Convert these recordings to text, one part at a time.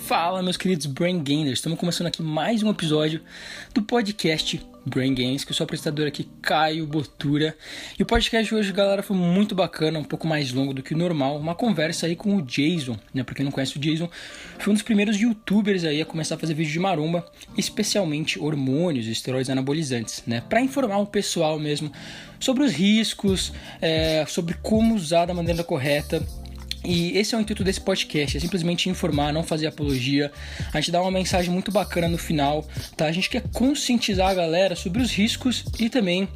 Fala, meus queridos Brain Gainers, estamos começando aqui mais um episódio do podcast Brain Games, que eu sou o apresentador aqui, Caio Botura. E o podcast de hoje, galera, foi muito bacana, um pouco mais longo do que o normal, uma conversa aí com o Jason, né? Pra quem não conhece o Jason, foi um dos primeiros youtubers aí a começar a fazer vídeo de maromba, especialmente hormônios e esteroides anabolizantes, né? Pra informar o pessoal mesmo sobre os riscos, sobre como usar da maneira correta. E esse é o intuito desse podcast, é simplesmente informar, não fazer apologia. A gente dá uma mensagem muito bacana no final, tá? A gente quer conscientizar a galera sobre os riscos e também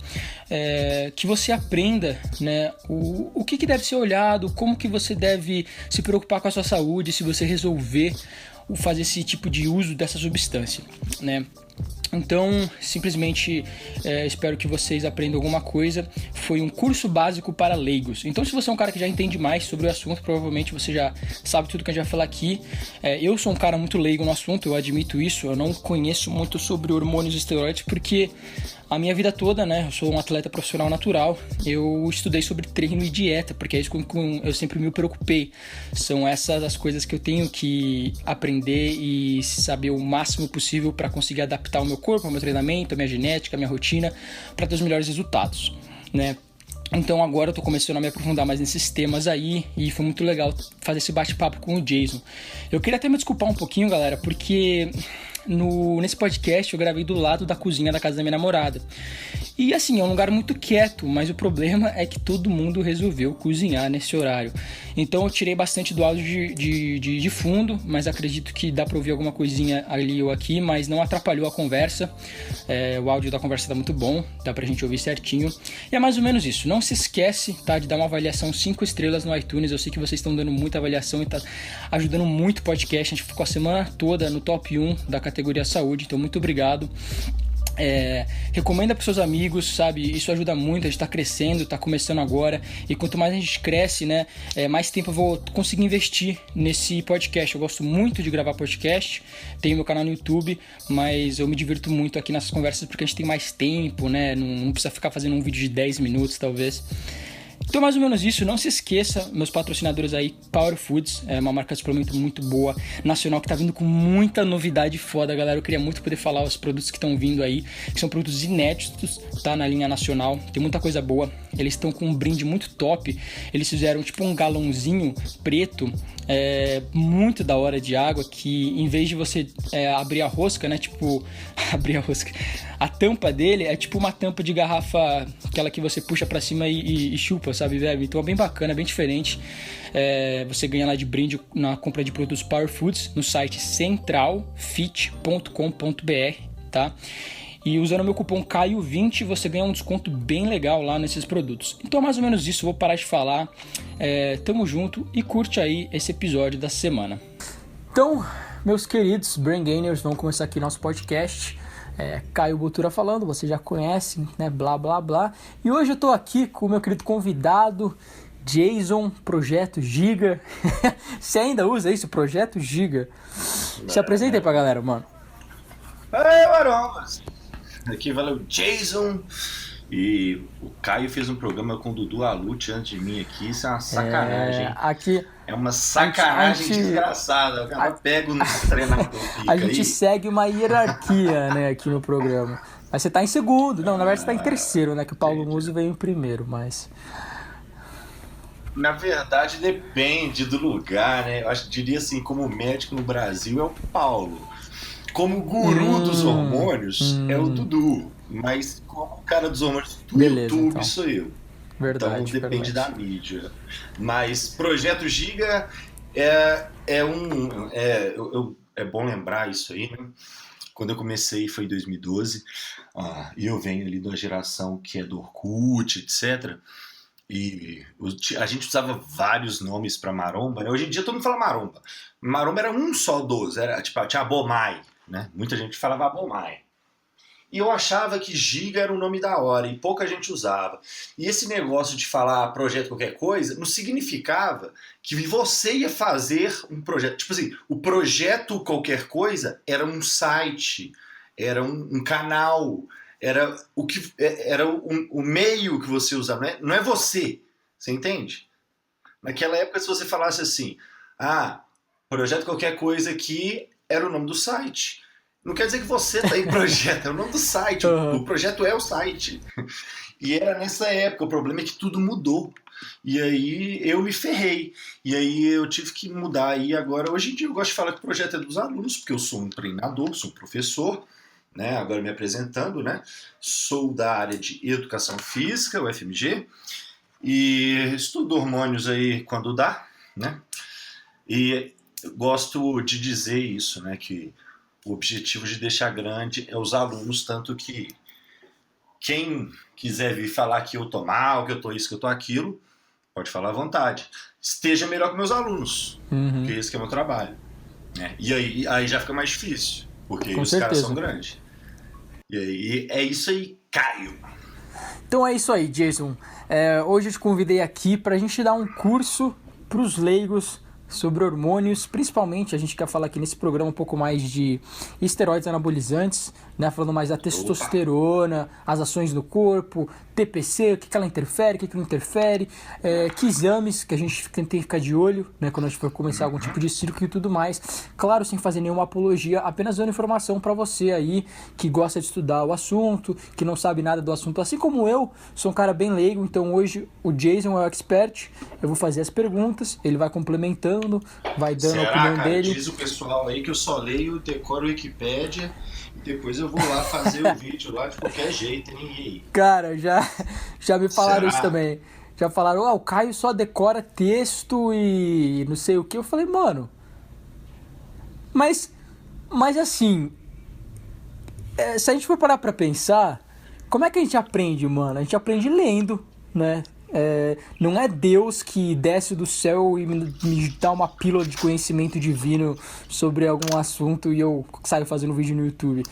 que você aprenda, né, o que deve ser olhado, como que você deve se preocupar com a sua saúde se você resolver fazer esse tipo de uso dessa substância, né? Então, simplesmente espero que vocês aprendam alguma coisa. Foi um curso básico para leigos. Então, se você é um cara que já entende mais sobre o assunto, provavelmente você já sabe tudo que a gente vai falar aqui. Eu sou um cara muito leigo no assunto, eu admito isso. Eu não conheço muito sobre hormônios e esteroides, porque a minha vida toda, né, eu sou um atleta profissional natural, eu estudei sobre treino e dieta, porque é isso que eu sempre me preocupei. São essas as coisas que eu tenho que aprender e saber o máximo possível para conseguir adaptar o meu corpo, o meu treinamento, a minha genética, a minha rotina, para ter os melhores resultados, né? Então agora eu tô começando a me aprofundar mais nesses temas aí e foi muito legal fazer esse bate-papo com o Jason. Eu queria até me desculpar um pouquinho, galera, porque nesse podcast eu gravei do lado da cozinha da casa da minha namorada. E assim, é um lugar muito quieto, mas o problema é que todo mundo resolveu cozinhar nesse horário. Então eu tirei bastante do áudio de fundo, mas acredito que dá pra ouvir alguma coisinha ali ou aqui, mas não atrapalhou a conversa. O áudio da conversa tá muito bom, dá pra gente ouvir certinho. E é mais ou menos isso. Não se esquece, tá, de dar uma avaliação 5 estrelas no iTunes. Eu sei que vocês estão dando muita avaliação e tá ajudando muito o podcast. A gente ficou a semana toda no top 1 da categoria saúde, então muito obrigado. Recomenda para seus amigos, sabe? Isso ajuda muito, a gente tá crescendo, tá começando agora. E quanto mais a gente cresce, né, mais tempo eu vou conseguir investir nesse podcast. Eu gosto muito de gravar podcast, tenho meu canal no YouTube, mas eu me divirto muito aqui nessas conversas porque a gente tem mais tempo, né? Não precisa ficar fazendo um vídeo de 10 minutos, talvez. Então, mais ou menos isso. Não se esqueça, meus patrocinadores aí, Power Foods, é uma marca de suplemento muito boa, nacional, que tá vindo com muita novidade foda, galera. Eu queria muito poder falar os produtos que estão vindo aí, que são produtos inéditos, tá, na linha nacional. Tem muita coisa boa. Eles estão com um brinde muito top. Eles fizeram tipo um galãozinho preto, muito da hora de água, que em vez de você abrir a rosca, né, tipo, abrir a rosca, a tampa dele é tipo uma tampa de garrafa, aquela que você puxa pra cima e chupa, sabe, velho? Então é bem bacana, é bem diferente. Você ganha lá de brinde na compra de produtos Power Foods no site centralfit.com.br, tá? E usando o meu cupom CAIO20 você ganha um desconto bem legal lá nesses produtos. Então é mais ou menos isso, vou parar de falar. Tamo junto e curte aí esse episódio da semana. Então, meus queridos Brain Gainers, vamos começar aqui nosso podcast. Caio Botura falando, vocês já conhecem, né? Blá blá blá. E hoje eu tô aqui com o meu querido convidado, Jason, Projeto Giga. Você ainda usa isso, Projeto Giga? Se apresenta aí pra galera, mano. Ei, marombas! Aqui valeu Jason. E o Caio fez um programa com o Dudu Alute antes de mim aqui. Isso é uma sacanagem. Aqui é uma sacanagem desgraçada. O cara pega no treinador. A gente segue uma hierarquia, né, aqui no programa. Mas você tá em segundo. Não, na verdade você tá em terceiro, né? Que o Paulo Musi veio em primeiro, mas... Na verdade, depende do lugar, né? Eu diria assim, como médico no Brasil é o Paulo. Como guru dos hormônios é o Dudu. Mas como cara dos hormônios do YouTube então sou eu. Verdade, então depende da mídia. Mas Projeto Giga é bom lembrar isso aí, né? Quando eu comecei foi em 2012. E eu venho ali de uma geração que é do Orkut, etc. E a gente usava vários nomes para maromba, né? Hoje em dia todo mundo fala maromba. Maromba era um só dos, tinha Abomai, né? Muita gente falava Abomai. E eu achava que Giga era um nome da hora e pouca gente usava. E esse negócio de falar projeto qualquer coisa não significava que você ia fazer um projeto. Tipo assim, o projeto qualquer coisa era um site, era um canal, era o meio que você usava. Não é você entende? Naquela época, se você falasse assim, Projeto Qualquer Coisa aqui era o nome do site. Não quer dizer que você está em projeto, é o nome do site. O projeto é o site. E era nessa época, o problema é que tudo mudou. E aí eu me ferrei. E aí eu tive que mudar. E agora, hoje em dia, eu gosto de falar que o projeto é dos alunos, porque eu sou um treinador, sou um professor, né? Agora me apresentando, né? Sou da área de Educação Física, UFMG, e estudo hormônios aí quando dá, né? E gosto de dizer isso, né? Que o objetivo de deixar grande é os alunos, tanto que quem quiser vir falar que eu tô mal, que eu tô isso, que eu tô aquilo, pode falar à vontade. Esteja melhor que meus alunos, porque esse que é o meu trabalho. Né? E aí já fica mais difícil, porque Com os certeza. caras são grandes. E aí é isso aí, Caio. Então é isso aí, Jason. Hoje eu te convidei aqui para a gente dar um curso para os leigos sobre hormônios, principalmente a gente quer falar aqui nesse programa um pouco mais de esteroides anabolizantes, né? Falando mais da testosterona, as ações do corpo, TPC, o que ela interfere, o que não interfere, que exames que a gente tem que ficar de olho, né? Quando a gente for começar algum tipo de ciclo e tudo mais. Claro, sem fazer nenhuma apologia, apenas dando informação para você aí que gosta de estudar o assunto, que não sabe nada do assunto, assim como eu, sou um cara bem leigo, então hoje o Jason é o expert, eu vou fazer as perguntas, ele vai complementando, vai dando a opinião dele. Diz o pessoal aí que eu só leio, decoro o Wikipédia e depois eu vou lá fazer o vídeo lá de qualquer jeito, hein? Cara, já me falaram isso também. Já falaram, o Caio só decora texto e não sei o que. Eu falei, mano, mas assim, se a gente for parar pra pensar, como é que a gente aprende, mano? A gente aprende lendo, né? Não é Deus que desce do céu e me dá uma pílula de conhecimento divino sobre algum assunto e eu saio fazendo vídeo no YouTube.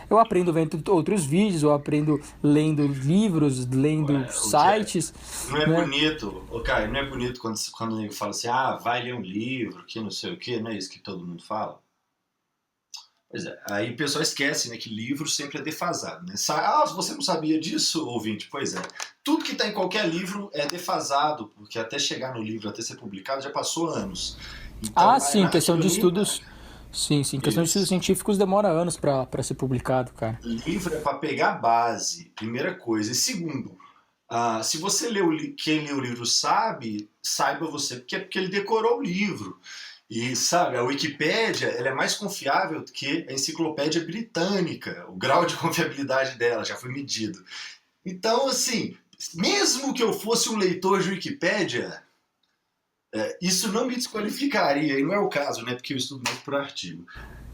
Eu aprendo vendo outros vídeos, eu aprendo lendo livros, lendo sites. Não é bonito, Caio, não é bonito quando o nego fala assim, vai ler um livro, que não sei o que, não é isso que todo mundo fala? Pois é, aí o pessoal esquece, né, que livro sempre é defasado, né? Você não sabia disso, ouvinte? Pois é. Tudo que está em qualquer livro é defasado, porque até chegar no livro, até ser publicado, já passou anos. Então, sim, questão de estudos. Sim, questão de estudos científicos demora anos para ser publicado, cara. Livro é para pegar base, primeira coisa. E segundo, se você quem lê o livro saiba você, porque ele decorou o livro. E, sabe, a Wikipédia ela é mais confiável do que a enciclopédia britânica. O grau de confiabilidade dela já foi medido. Então, assim, mesmo que eu fosse um leitor de Wikipédia, isso não me desqualificaria. E não é o caso, né? Porque eu estudo mais por artigo.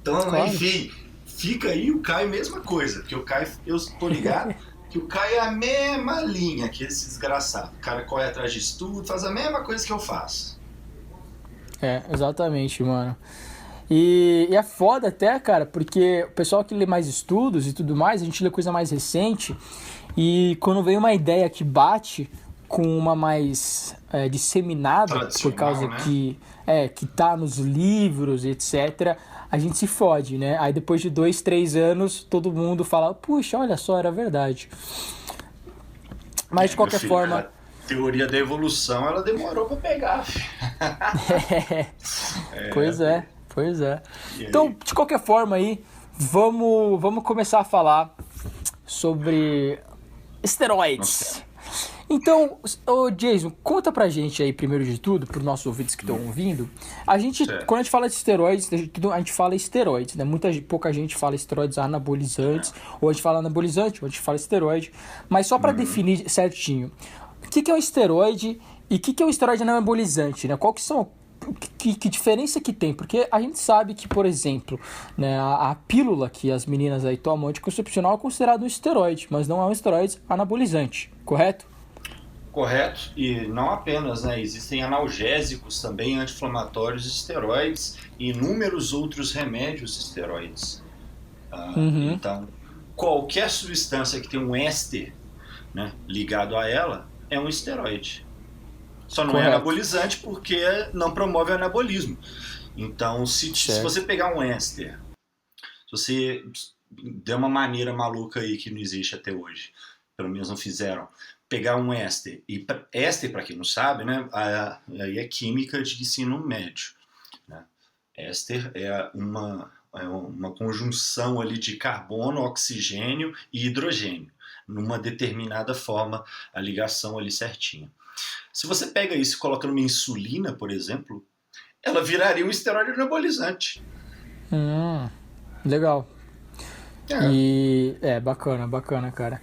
Então, claro. Enfim, fica aí o Caio, mesma coisa. Porque o Caio, eu tô ligado que o Caio é a mesma linha que esse desgraçado. O cara corre atrás de estudo, faz a mesma coisa que eu faço. Exatamente, mano. E é foda até, cara, porque o pessoal que lê mais estudos e tudo mais, a gente lê coisa mais recente, e quando vem uma ideia que bate com uma mais disseminada, por causa, né? que tá nos livros, etc., a gente se fode, né? Aí depois de 2, 3 anos, todo mundo fala, puxa, olha só, era verdade. Mas de qualquer forma... Teoria da evolução, ela demorou pra pegar. Pois é. Então, de qualquer forma aí, vamos começar a falar sobre esteroides. Então, Jason, conta pra gente aí, primeiro de tudo, pros nossos ouvintes que estão ouvindo, quando a gente fala de esteroides, a gente fala esteroides, né? Pouca gente fala esteroides anabolizantes, ou a gente fala anabolizante, ou a gente fala esteroide, mas só pra definir certinho, o que é um esteroide e o que é um esteroide anabolizante, né? Qual que são, que diferença que tem? Porque a gente sabe que, por exemplo, né, a pílula que as meninas aí tomam anticoncepcional é considerado um esteroide, mas não é um esteroide anabolizante, correto? Correto, e não apenas, né? Existem analgésicos também, anti-inflamatórios, esteroides e inúmeros outros remédios esteroides. Então, qualquer substância que tem um éster, né, ligado a ela é um esteroide. Só não é anabolizante porque não promove o anabolismo. Então, se você pegar um éster, se você der uma maneira maluca aí que não existe até hoje, pelo menos não fizeram, pegar um éster, e éster, para quem não sabe, né, aí é química de ensino médio, né? Éster é uma conjunção ali de carbono, oxigênio e hidrogênio, numa determinada forma, a ligação ali certinha. Se você pega isso e coloca numa insulina, por exemplo, ela viraria um esteroide anabolizante. Legal. É, E bacana, cara.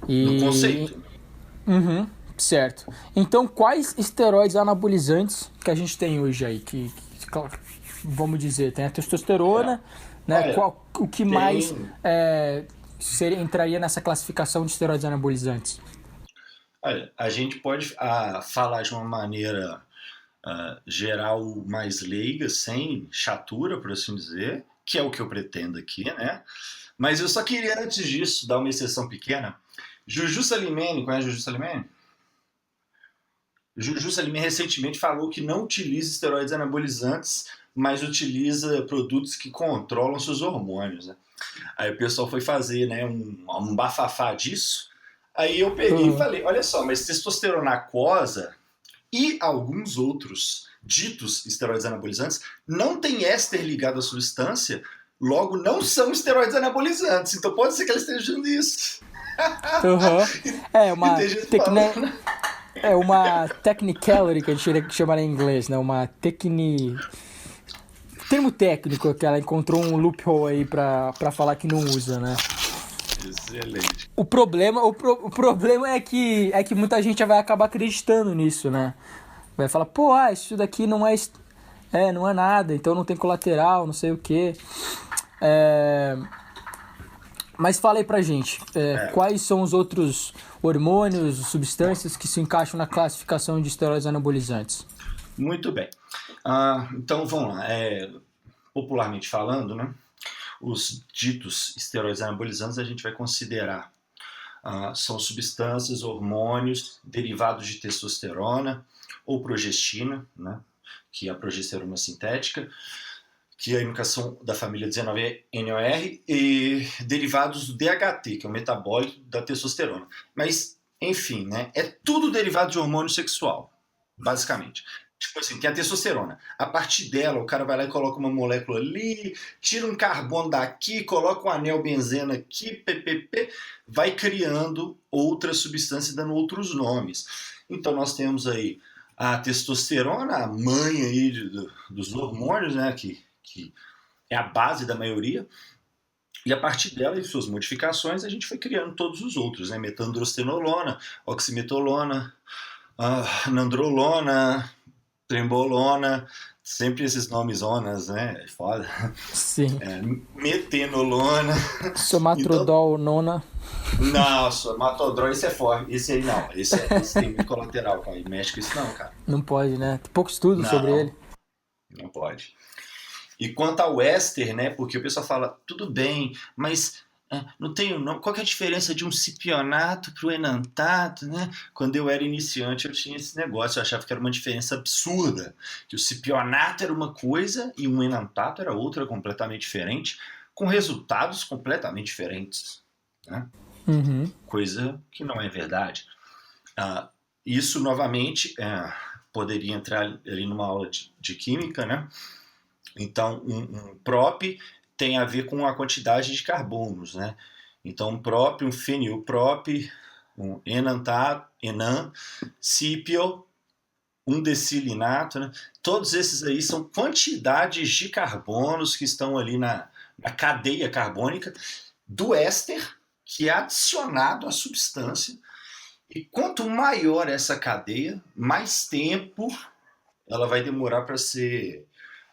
no E conceito. certo. Então, quais esteroides anabolizantes que a gente tem hoje aí? Vamos dizer, tem a testosterona, né? Olha, O que mais tem. entraria nessa classificação de esteroides anabolizantes? Olha, a gente pode falar de uma maneira geral mais leiga, sem chatura, por assim dizer, que é o que eu pretendo aqui, né? Mas eu só queria, antes disso, dar uma exceção pequena. Juju Salimene, conhece Juju Salimene? Juju Salimene recentemente falou que não utiliza esteroides anabolizantes, mas utiliza produtos que controlam seus hormônios, né? Aí o pessoal foi fazer, né, um bafafá disso. Aí eu peguei e Uhum. falei, olha só, mas testosterona aquosa e alguns outros ditos esteroides anabolizantes não tem éster ligado à substância, logo não são esteroides anabolizantes. Então pode ser que ela esteja usando isso. Uhum. É E uma tem gente falando. é uma technicality que a gente chama em inglês, né? Uma termo técnico que ela encontrou um loophole aí pra falar que não usa, né? Excelente. O problema é que muita gente vai acabar acreditando nisso, né? Vai falar, pô, isso daqui não é nada, então não tem colateral, não sei o quê. Mas fala aí pra gente, quais são os outros hormônios, substâncias que se encaixam na classificação de esteroides anabolizantes? Muito bem. Então vamos lá. Popularmente falando, né, os ditos esteroides anabolizantes a gente vai considerar são substâncias, hormônios derivados de testosterona ou progestina, né, que é a progesterona sintética, que é a indicação da família 19NOR, e derivados do DHT, que é o metabólito da testosterona. Mas, enfim, né, é tudo derivado de hormônio sexual, basicamente. Tipo assim, tem a testosterona. A partir dela, o cara vai lá e coloca uma molécula ali, tira um carbono daqui, coloca um anel benzeno aqui, ppp, vai criando outras substâncias, dando outros nomes. Então nós temos aí a testosterona, a mãe aí dos hormônios, né, que é a base da maioria, e a partir dela e suas modificações a gente foi criando todos os outros, né, metandrostenolona, oximetolona, nandrolona, trembolona, sempre esses nomes onas, né? É foda. Sim. Metenolona. Então, Somatrodol nona. nossa, matodrol, esse é forte. Esse aí não. Esse tem muito colateral, cara. E mexe com isso não, cara. Não pode, né? Tem pouco estudo sobre ele. Não, não pode. E quanto ao éster, né? Porque o pessoal fala, tudo bem, mas não tem, não, qual que é a diferença de um cipionato para o enantato, né? Quando eu era iniciante eu tinha esse negócio, eu achava que era uma diferença absurda, que o cipionato era uma coisa e um enantato era outra completamente diferente, com resultados completamente diferentes, né? Uhum. Coisa que não é verdade. Isso novamente poderia entrar ali numa aula de química, né? Então, um prop tem a ver com a quantidade de carbonos, né? Então, um prop, um fenilprop, um enan, cipio, um decilinato, né? Todos esses aí são quantidades de carbonos que estão ali na cadeia carbônica do éster, que é adicionado à substância. E quanto maior essa cadeia, mais tempo ela vai demorar para ser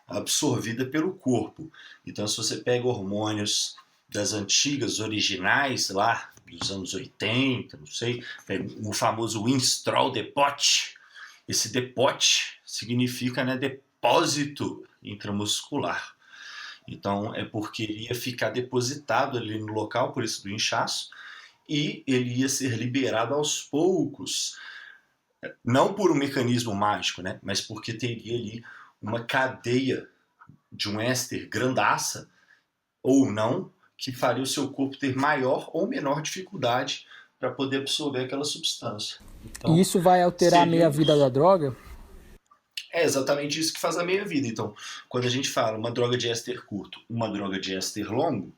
absorvida pelo corpo. Então, se você pega hormônios das antigas, originais, lá dos anos 80, não sei, o famoso Winstrol Depot, esse depot significa, né, depósito intramuscular. Então, é porque ele ia ficar depositado ali no local, por isso do inchaço, e ele ia ser liberado aos poucos, não por um mecanismo mágico, né, mas porque teria ali uma cadeia de um éster grandaça, ou não, que faria o seu corpo ter maior ou menor dificuldade para poder absorver aquela substância. E Então, isso vai alterar a seriam. meia-vida da droga? É exatamente isso que faz a meia-vida. Então, quando a gente fala uma droga de éster curto, uma droga de éster longo,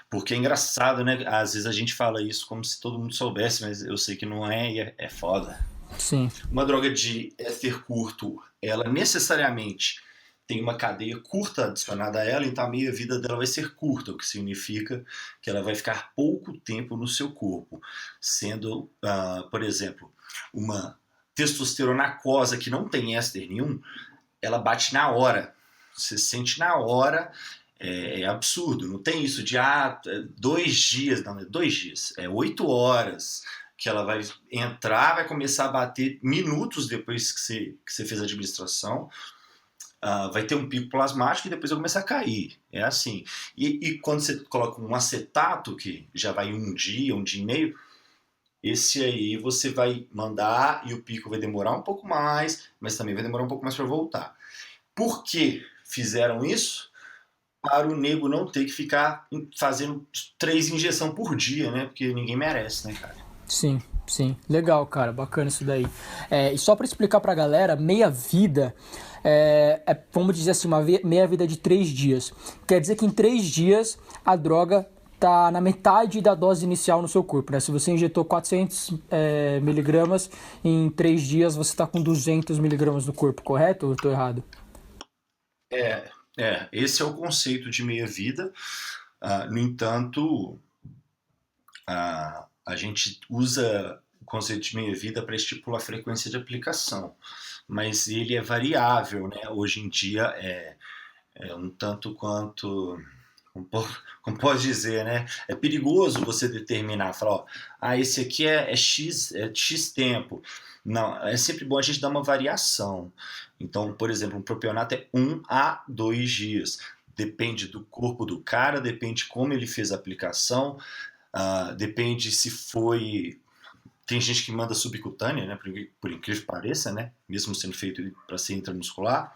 porque é engraçado, né? Às vezes a gente fala isso como se todo mundo soubesse, mas eu sei que não é e é foda. Sim. Uma droga de éster curto, ela necessariamente tem uma cadeia curta adicionada a ela, então a meia-vida dela vai ser curta, o que significa que ela vai ficar pouco tempo no seu corpo, sendo, por exemplo, uma testosterona aquosa que não tem éster nenhum, ela bate na hora. Você sente na hora, é absurdo. Não tem isso de 2 dias, não, é 2 dias, é 8 horas que ela vai entrar, vai começar a bater minutos depois que você fez a administração. Vai ter um pico plasmático e depois vai começar a cair. É assim. E quando você coloca um acetato, que já vai um dia e meio, esse aí você vai mandar e o pico vai demorar um pouco mais, mas também vai demorar um pouco mais para voltar. Por que fizeram isso? Para o nego não ter que ficar fazendo 3 injeções por dia, né? Porque ninguém merece, né, cara? Sim, sim. Legal, cara. Bacana isso daí. E só para explicar pra galera, meia-vida vamos dizer assim, uma meia-vida de 3 dias. Quer dizer que em 3 dias a droga tá na metade da dose inicial no seu corpo, né? Se você injetou 400 miligramas, em 3 dias você tá com 200 miligramas no corpo, correto ou eu tô errado? Esse é o conceito de meia-vida. No entanto, a gente usa o conceito de meia-vida para estipular a frequência de aplicação, mas ele é variável, né? Hoje em dia é um tanto quanto, como pode dizer, né? É perigoso você determinar, falar, esse aqui é X tempo. Não, é sempre bom a gente dar uma variação. Então, por exemplo, um propionato é 1 a 2 dias. Depende do corpo do cara, depende como ele fez a aplicação, depende se foi... Tem gente que manda subcutânea, né? Por incrível que pareça, né? Mesmo sendo feito para ser intramuscular.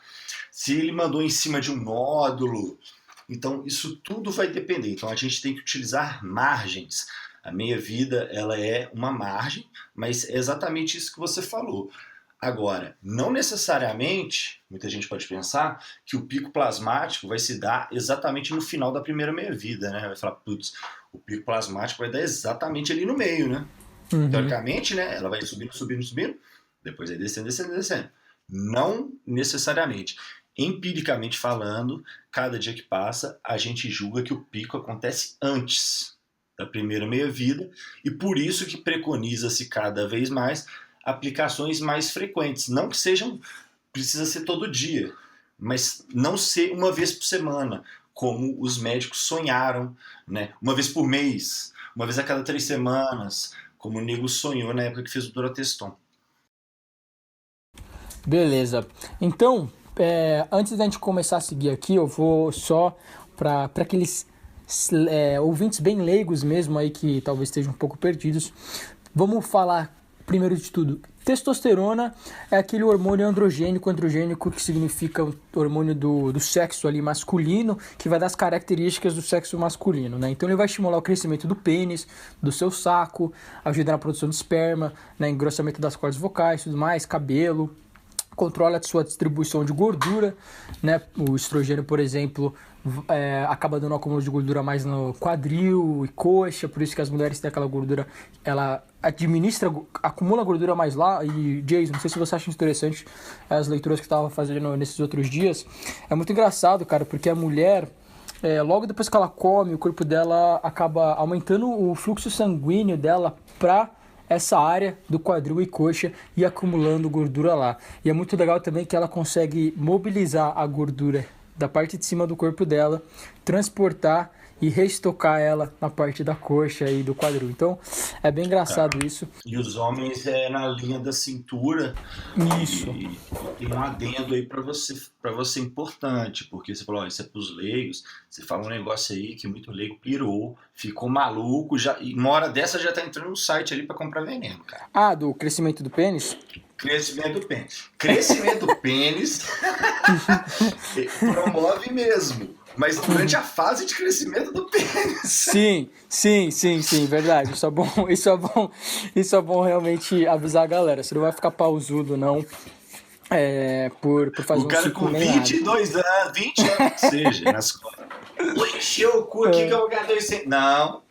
Se ele mandou em cima de um nódulo. Então, isso tudo vai depender. Então, a gente tem que utilizar margens. A meia-vida, ela é uma margem, mas é exatamente isso que você falou. Agora, não necessariamente, muita gente pode pensar, que o pico plasmático vai se dar exatamente no final da primeira meia-vida, né? Vai falar, putz, o pico plasmático vai dar exatamente ali no meio, né? Uhum. Teoricamente, né? Ela vai subindo, subindo, subindo, depois vai descendo, descendo, descendo. Não necessariamente. Empiricamente falando, cada dia que passa, a gente julga que o pico acontece antes da primeira meia-vida e por isso que preconiza-se cada vez mais aplicações mais frequentes. Não que sejam, precisa ser todo dia, mas não ser uma vez por semana, como os médicos sonharam, né? Uma vez por mês, uma vez a cada 3 semanas, como o nego sonhou na época que fez o Durateston. Beleza. Então, antes da gente começar a seguir aqui, eu vou só para aqueles ouvintes bem leigos mesmo aí que talvez estejam um pouco perdidos. Vamos falar primeiro de tudo. Testosterona é aquele hormônio androgênico, que significa o hormônio do sexo ali masculino, que vai dar as características do sexo masculino, né? Então ele vai estimular o crescimento do pênis, do seu saco, ajudar na produção de esperma, né? Engrossamento das cordas vocais, tudo mais, cabelo, controla a sua distribuição de gordura, né? O estrogênio, por exemplo, acaba dando um acúmulo de gordura mais no quadril e coxa, por isso que as mulheres têm aquela gordura, ela acumula gordura mais lá. E Jason, não sei se você acha interessante as leituras que eu estava fazendo nesses outros dias, é muito engraçado, cara, porque a mulher, logo depois que ela come, o corpo dela acaba aumentando o fluxo sanguíneo dela para essa área do quadril e coxa e acumulando gordura lá. E é muito legal também que ela consegue mobilizar a gordura da parte de cima do corpo dela, transportar e reestocar ela na parte da coxa e do quadril. Então, é bem engraçado isso. E os homens na linha da cintura. Isso. E tem um adendo aí para você importante, porque você falou, isso é pros leigos, você fala um negócio aí que muito leigo pirou, ficou maluco, e uma hora dessa já tá entrando no site ali para comprar veneno, cara. Do crescimento do pênis? Crescimento do pênis. Crescimento do pênis promove mesmo, mas durante a fase de crescimento do pênis. Sim, verdade. Isso é bom realmente avisar a galera. Você não vai ficar pausudo, não. por fazer O um cara ciclo com meio errado. 22 anos, 20 anos que seja, nas costas. Vou encher o cu aqui que eu vou ganhar 200. Não,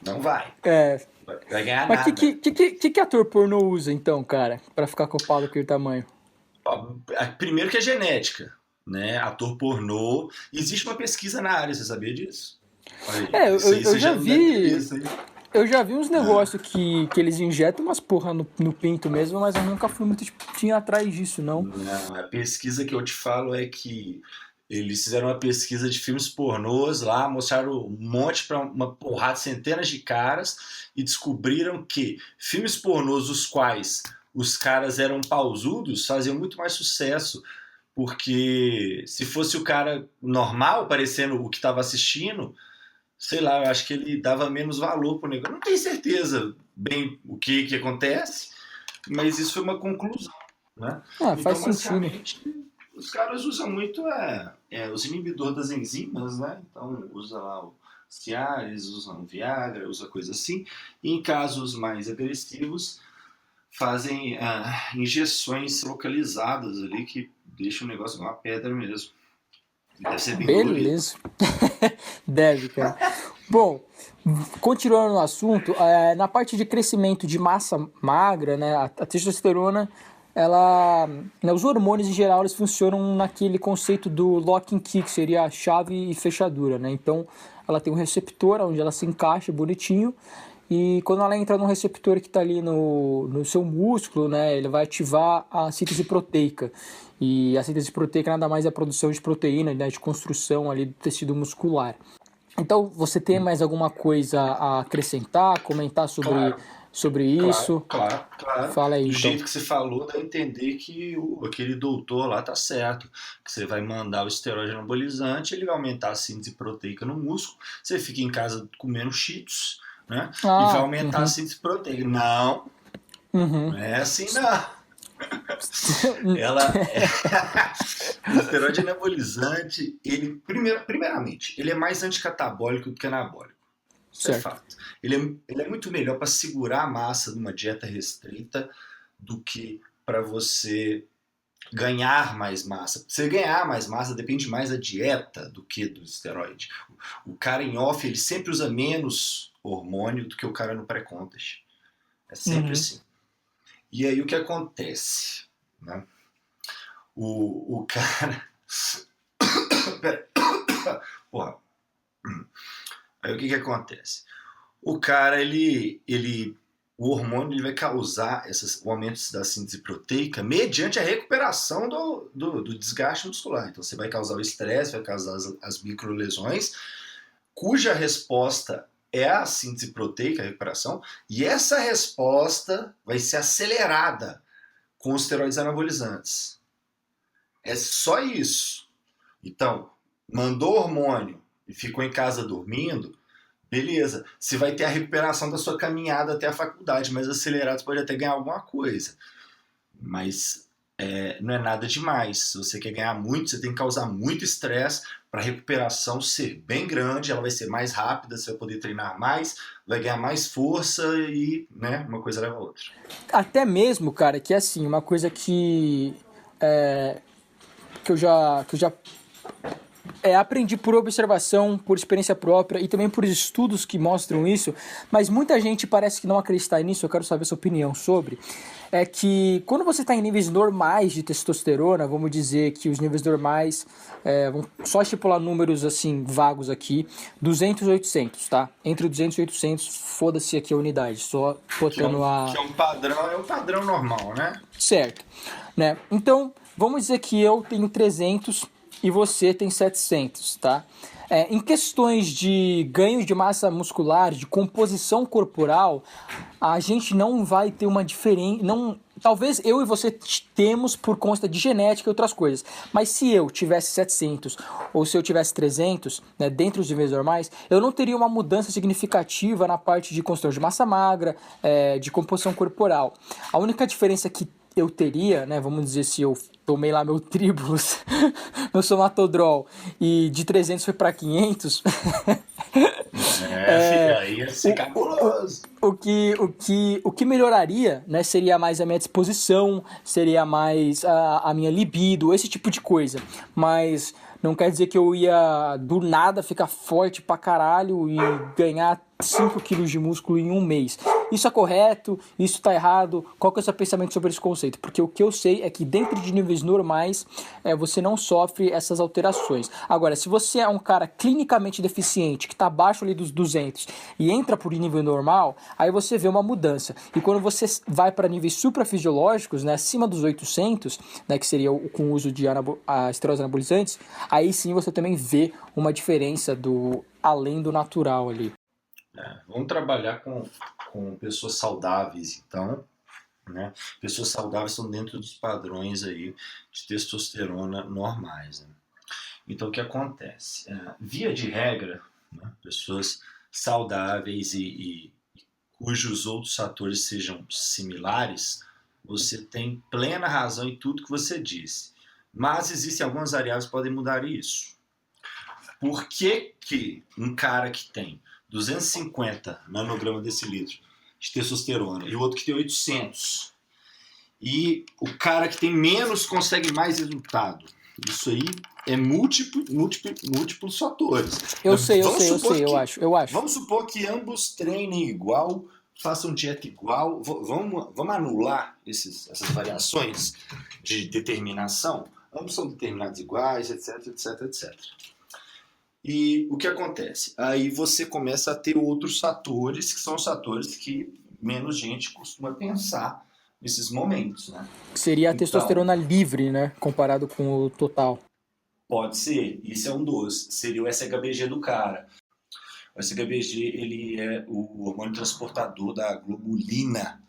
não vai. É, Vai ganhar mas nada. que ator pornô usa, então, cara, pra ficar copado com aquele tamanho? Ó, primeiro que é genética, né? Ator pornô. Existe uma pesquisa na área, você sabia disso? Olha aí, É, isso aí eu você já já não deve ter vi. visto, hein? Eu já vi uns Ah, negócios que eles injetam umas porra no pinto mesmo, mas eu nunca fui muito tipo, tinha atrás disso, não. não, a pesquisa que eu te falo é que eles fizeram uma pesquisa de filmes pornôs lá, mostraram um monte para uma porrada, centenas de caras, e descobriram que filmes pornôs, os quais os caras eram pausudos, faziam muito mais sucesso. Porque se fosse o cara normal, parecendo o que estava assistindo, sei lá, eu acho que ele dava menos valor pro negócio. Não tenho certeza bem o que acontece, mas isso foi uma conclusão, né? Ah, faz Então, sentido. basicamente, os caras usam muito os inibidores das enzimas, né? Então, usa lá o Cialis, usam Viagra, usa coisa assim. E em casos mais agressivos, fazem injeções localizadas ali que deixam o negócio uma pedra mesmo. Deve ser bem dolorido. Beleza. Deve, cara. Bom, continuando no assunto, na parte de crescimento de massa magra, né, a testosterona, ela, né, os hormônios em geral, eles funcionam naquele conceito do lock and key, que seria a chave e fechadura, né? Então, ela tem um receptor onde ela se encaixa bonitinho e quando ela entra no receptor que está ali no seu músculo, né, ele vai ativar a síntese proteica. E a síntese proteica nada mais é a produção de proteína, né, de construção ali do tecido muscular. Então, você tem mais alguma coisa a acrescentar, comentar Claro, sobre claro, isso? claro, claro. Fala aí, Do então. jeito que você falou, dá a entender que aquele doutor lá tá certo. Que você vai mandar o esteroide anabolizante, ele vai aumentar a síntese proteica no músculo. Você fica em casa comendo cheetos, né? E vai Ah, aumentar a síntese proteica. Não, não é assim não. Ela é... O esteroide anabolizante, ele, primeiramente, ele é mais anticatabólico do que anabólico. Isso é certo. fato. Ele é muito melhor para segurar a massa numa dieta restrita do que para você ganhar mais massa. Pra você ganhar mais massa depende mais da dieta do que do esteroide. O cara em off, ele sempre usa menos hormônio do que o cara no pré-contest. É sempre Uhum. assim. E aí o que acontece? Né? O cara. Pera. Porra. Aí o que acontece? O cara, o hormônio ele vai causar o aumento da síntese proteica mediante a recuperação do desgaste muscular. Então você vai causar o estresse, vai causar as microlesões, cuja resposta é a síntese proteica, a recuperação, e essa resposta vai ser acelerada com os esteroides anabolizantes. É só isso. Então, mandou hormônio e ficou em casa dormindo, beleza. Você vai ter a recuperação da sua caminhada até a faculdade, mas acelerado você pode até ganhar alguma coisa. Mas não é nada demais. Se você quer ganhar muito, você tem que causar muito estresse para a recuperação ser bem grande, ela vai ser mais rápida, você vai poder treinar mais, vai ganhar mais força e, né, uma coisa leva a outra. Até mesmo, cara, que assim, uma coisa que eu já aprendi por observação, por experiência própria e também por estudos que mostram isso, mas muita gente parece que não acredita nisso, eu quero saber a sua opinião sobre, é que quando você está em níveis normais de testosterona, vamos dizer que os níveis normais, vamos só estipular números assim, vagos aqui, 200 e 800, tá? Entre 200 e 800, foda-se aqui a unidade, só botando Que é um padrão normal, né? certo, né? Então, vamos dizer que eu tenho 300 e você tem 700, tá? Em questões de ganho de massa muscular, de composição corporal, a gente não vai ter uma diferença. Não, talvez eu e você temos por conta de genética e outras coisas. Mas se eu tivesse 700 ou se eu tivesse 300, né, dentro dos níveis normais, eu não teria uma mudança significativa na parte de construção de massa magra, de composição corporal. A única diferença que eu teria, né, vamos dizer, se eu tomei lá meu tribulus, meu somatodrol, e de 300 foi para 500, ia ser cabuloso. O que melhoraria, né, seria mais a minha disposição, seria mais a minha libido, esse tipo de coisa. Mas não quer dizer que eu ia do nada ficar forte pra caralho e ganhar 5 quilos de músculo em um mês. Isso é correto? Isso tá errado? Qual que é o seu pensamento sobre esse conceito? Porque o que eu sei é que dentro de níveis normais você não sofre essas alterações. Agora, se você é um cara clinicamente deficiente, que está abaixo ali dos 200 e entra por nível normal, aí você vê uma mudança. E quando você vai para níveis suprafisiológicos, né, acima dos 800, né, que seria com o uso de esteroides anabolizantes, aí sim você também vê uma diferença do além do natural ali. Vamos trabalhar com pessoas saudáveis, então, né? Pessoas saudáveis estão dentro dos padrões aí de testosterona normais, né? Então, o que acontece? Via de regra, né, pessoas saudáveis e cujos outros fatores sejam similares, você tem plena razão em tudo que você disse. Mas existem algumas variáveis que podem mudar isso. Por que um cara que tem 250 nanogramas decilitro de testosterona e o outro que tem 800 e o cara que tem menos consegue mais resultado? Isso aí é múltiplos fatores. Eu sei, eu acho. Vamos supor que ambos treinem igual, façam dieta igual. Vamos anular essas variações de determinação. Ambos são determinados iguais, etc, etc, etc. E o que acontece? Aí você começa a ter outros fatores, que são os fatores que menos gente costuma pensar nesses momentos, né? Seria a testosterona livre, né? Comparado com o total. Pode ser. Isso é um dos. Seria o SHBG do cara. O SHBG, ele é o hormônio transportador da globulina.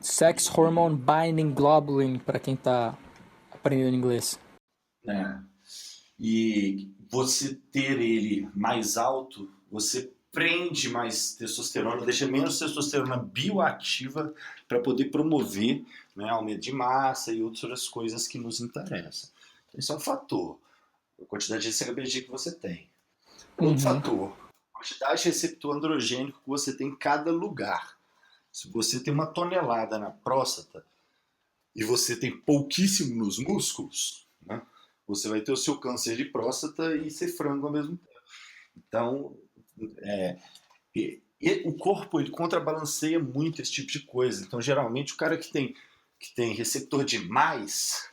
Sex Hormone Binding Globulin, para quem tá aprendendo inglês. Né? E você ter ele mais alto, você prende mais testosterona, deixa menos testosterona bioativa para poder promover, né, aumento de massa e outras coisas que nos interessam. Esse é um fator, a quantidade de SHBG que você tem. Outro fator, a quantidade de receptor androgênico que você tem em cada lugar. Se você tem 1 tonelada na próstata e você tem pouquíssimo nos músculos, né, você vai ter o seu câncer de próstata e ser frango ao mesmo tempo. Então, o corpo ele contrabalanceia muito esse tipo de coisa. Então, geralmente, o cara que tem receptor demais,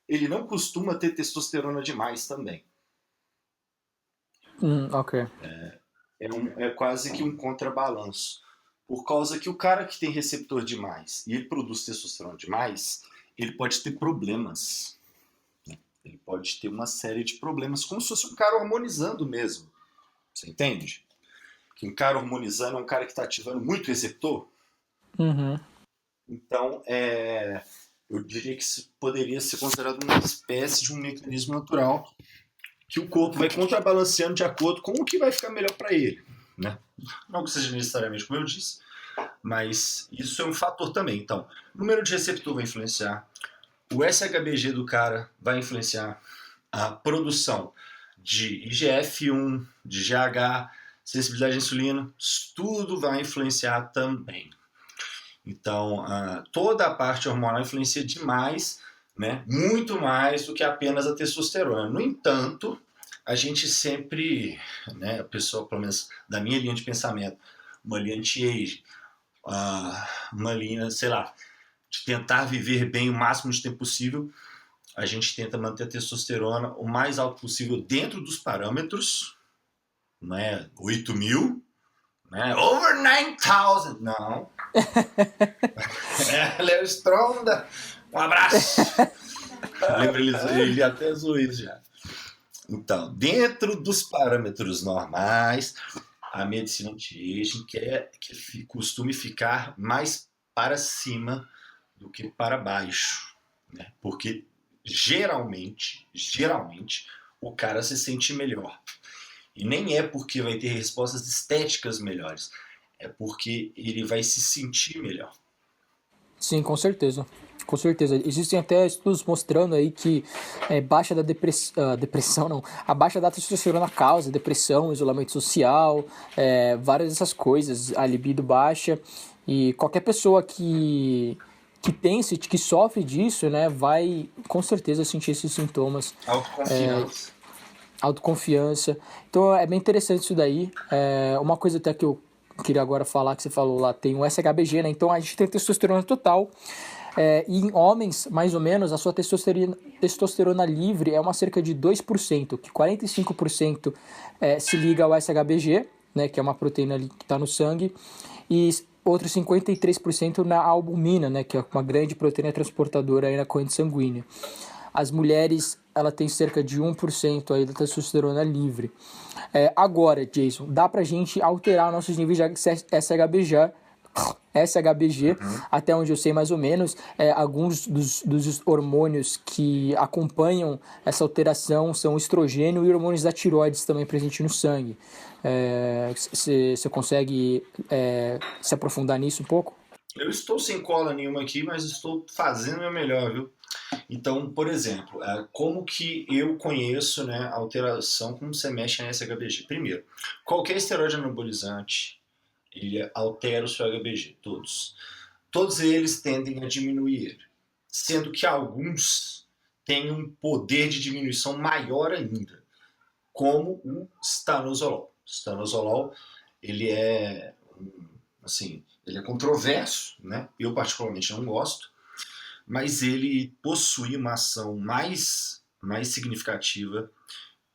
ele não costuma ter testosterona demais também. Ok. É quase que um contrabalanço. Por causa que o cara que tem receptor demais e ele produz testosterona demais, ele pode ter problemas. Ele pode ter uma série de problemas, como se fosse um cara hormonizando mesmo. Você entende? Que um cara hormonizando é um cara que está ativando muito receptor. Então, eu diria que isso poderia ser considerado uma espécie de um mecanismo natural que o corpo vai contrabalanceando de acordo com o que vai ficar melhor para ele, né? Não que seja necessariamente como eu disse, mas isso é um fator também. Então, o número de receptor vai influenciar, o SHBG do cara vai influenciar a produção de IGF-1, de GH, sensibilidade à insulina, tudo vai influenciar também. Então, toda a parte hormonal influencia demais, né? Muito mais do que apenas a testosterona. No entanto, a gente sempre, né, a pessoa, pelo menos da minha linha de pensamento, uma linha anti-age, uma linha, sei lá, de tentar viver bem o máximo de tempo possível, a gente tenta manter a testosterona o mais alto possível dentro dos parâmetros, né? 8.000, né? Over 9,000, não. Léo Stronda, um abraço. Lembra, ele até zoou isso já. Então, dentro dos parâmetros normais, a medicina anti-aging quer que costume ficar mais para cima do que para baixo, né? Porque geralmente, o cara se sente melhor. E nem é porque vai ter respostas estéticas melhores, é porque ele vai se sentir melhor. Sim, com certeza. Com certeza. Existem até estudos mostrando aí que baixa da depressão, não, a baixa da testosterona causa depressão, isolamento social, várias dessas coisas, a libido baixa, e qualquer pessoa que sofre disso, né, vai com certeza sentir esses sintomas. Autoconfiança. Autoconfiança. Então é bem interessante isso daí. Uma coisa até que eu queria agora falar, que você falou lá, tem o SHBG, né? Então a gente tem testosterona total. E em homens, mais ou menos, a sua testosterona livre é uma cerca de 2%, que 45% se liga ao SHBG, né, que é uma proteína ali que está no sangue, e outros 53% na albumina, né, que é uma grande proteína transportadora aí na corrente sanguínea. As mulheres, ela tem cerca de 1% aí da testosterona livre. Agora, Jason, dá pra gente alterar nossos níveis de SHBG, até onde eu sei mais ou menos, alguns dos hormônios que acompanham essa alteração são o estrogênio e hormônios da tireoides também presentes no sangue. Você consegue se aprofundar nisso um pouco? Eu estou sem cola nenhuma aqui, mas estou fazendo o meu melhor, viu? Então, por exemplo, como que eu conheço, né, a alteração, como você mexe em SHBG? Primeiro, qualquer esteroide anabolizante, ele altera o seu HBG, todos. Todos eles tendem a diminuir ele, sendo que alguns têm um poder de diminuição maior ainda, como o stanozolol. O stanozolol, ele é, assim, ele é controverso, né? Eu particularmente não gosto, mas ele possui uma ação mais significativa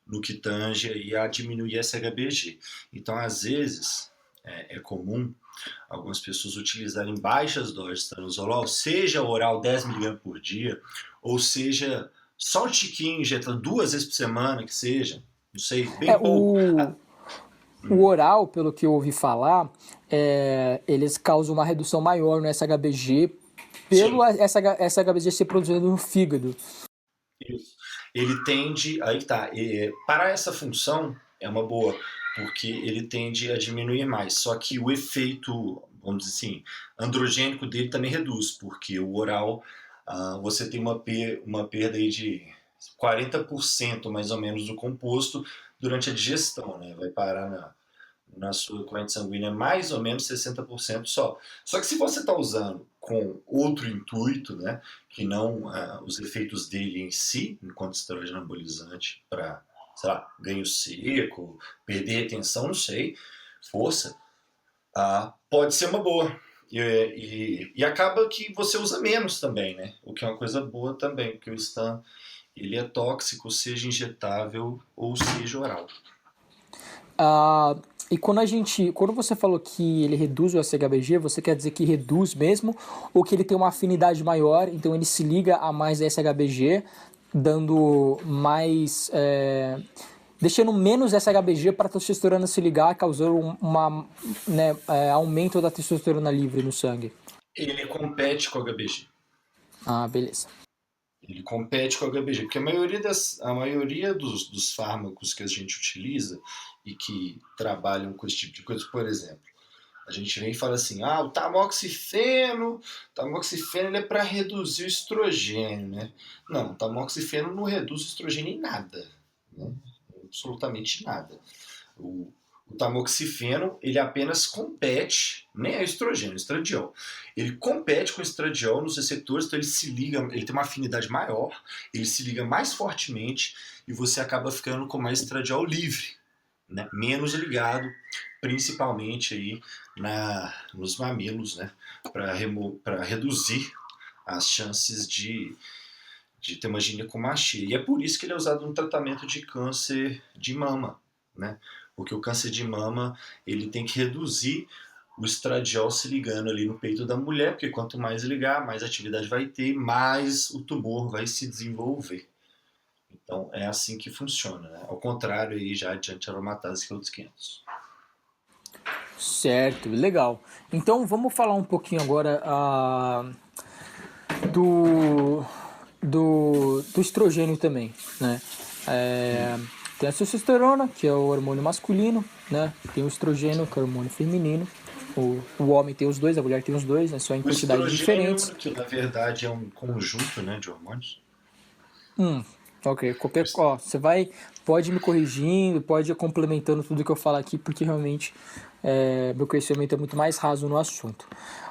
no que tange aí a diminuir esse HBG. Então, às vezes, é comum algumas pessoas utilizarem baixas doses de tanozolol, seja oral 10 mg por dia, ou seja, só um tiquinho, injeta 2 vezes por semana, que seja, não sei, bem pouco. O oral, pelo que eu ouvi falar, eles causam uma redução maior no SHBG pelo SHBG ser produzido no fígado. Isso. Ele tende, aí tá, para essa função é uma boa, porque ele tende a diminuir mais, só que o efeito, vamos dizer assim, androgênico dele também reduz, porque o oral, você tem uma perda aí de 40% mais ou menos do composto durante a digestão, né? Vai parar na sua corrente sanguínea mais ou menos 60% só. Só que se você está usando com outro intuito, né, que não os efeitos dele em si, enquanto esteroide anabolizante, para, sei lá, ganho seco, perder retenção, não sei, força, pode ser uma boa. E acaba que você usa menos também, né? O que é uma coisa boa também, porque o Stan ele é tóxico, seja injetável ou seja oral. E quando você falou que ele reduz o SHBG, você quer dizer que reduz mesmo ou que ele tem uma afinidade maior, então ele se liga a mais SHBG, dando mais, deixando menos SHBG para a testosterona se ligar, causando aumento da testosterona livre no sangue? Ele compete com o HBG. Beleza. Ele compete com o HBG, porque a maioria dos fármacos que a gente utiliza e que trabalham com esse tipo de coisa, por exemplo, a gente vem e fala assim, o tamoxifeno ele é para reduzir o estrogênio, né? Não, o tamoxifeno não reduz o estrogênio em nada, né? Absolutamente nada. O tamoxifeno, ele apenas compete, nem é estrogênio, é estradiol. Ele compete com o estradiol nos receptores, então ele se liga, ele tem uma afinidade maior, ele se liga mais fortemente e você acaba ficando com mais estradiol livre, né? Menos ligado, principalmente aí nos mamilos, né? Para reduzir as chances de ter uma ginecomastia. E é por isso que ele é usado no tratamento de câncer de mama, né? Porque o câncer de mama ele tem que reduzir o estradiol se ligando ali no peito da mulher, porque quanto mais ligar, mais atividade vai ter, mais o tumor vai se desenvolver. Então é assim que funciona, né? Ao contrário aí já de anti-aromatase que é outros 500. Certo, legal. Então vamos falar um pouquinho agora do estrogênio também, né? Tem a testosterona, que é o hormônio masculino, né? Tem o estrogênio, que é o hormônio feminino. O homem tem os dois, a mulher tem os dois, né? Só em O quantidades estrogênio, diferentes. que na verdade é um conjunto, né, de hormônios. Ok, ó, pode me corrigindo, pode ir complementando tudo que eu falo aqui, porque realmente meu conhecimento é muito mais raso no assunto.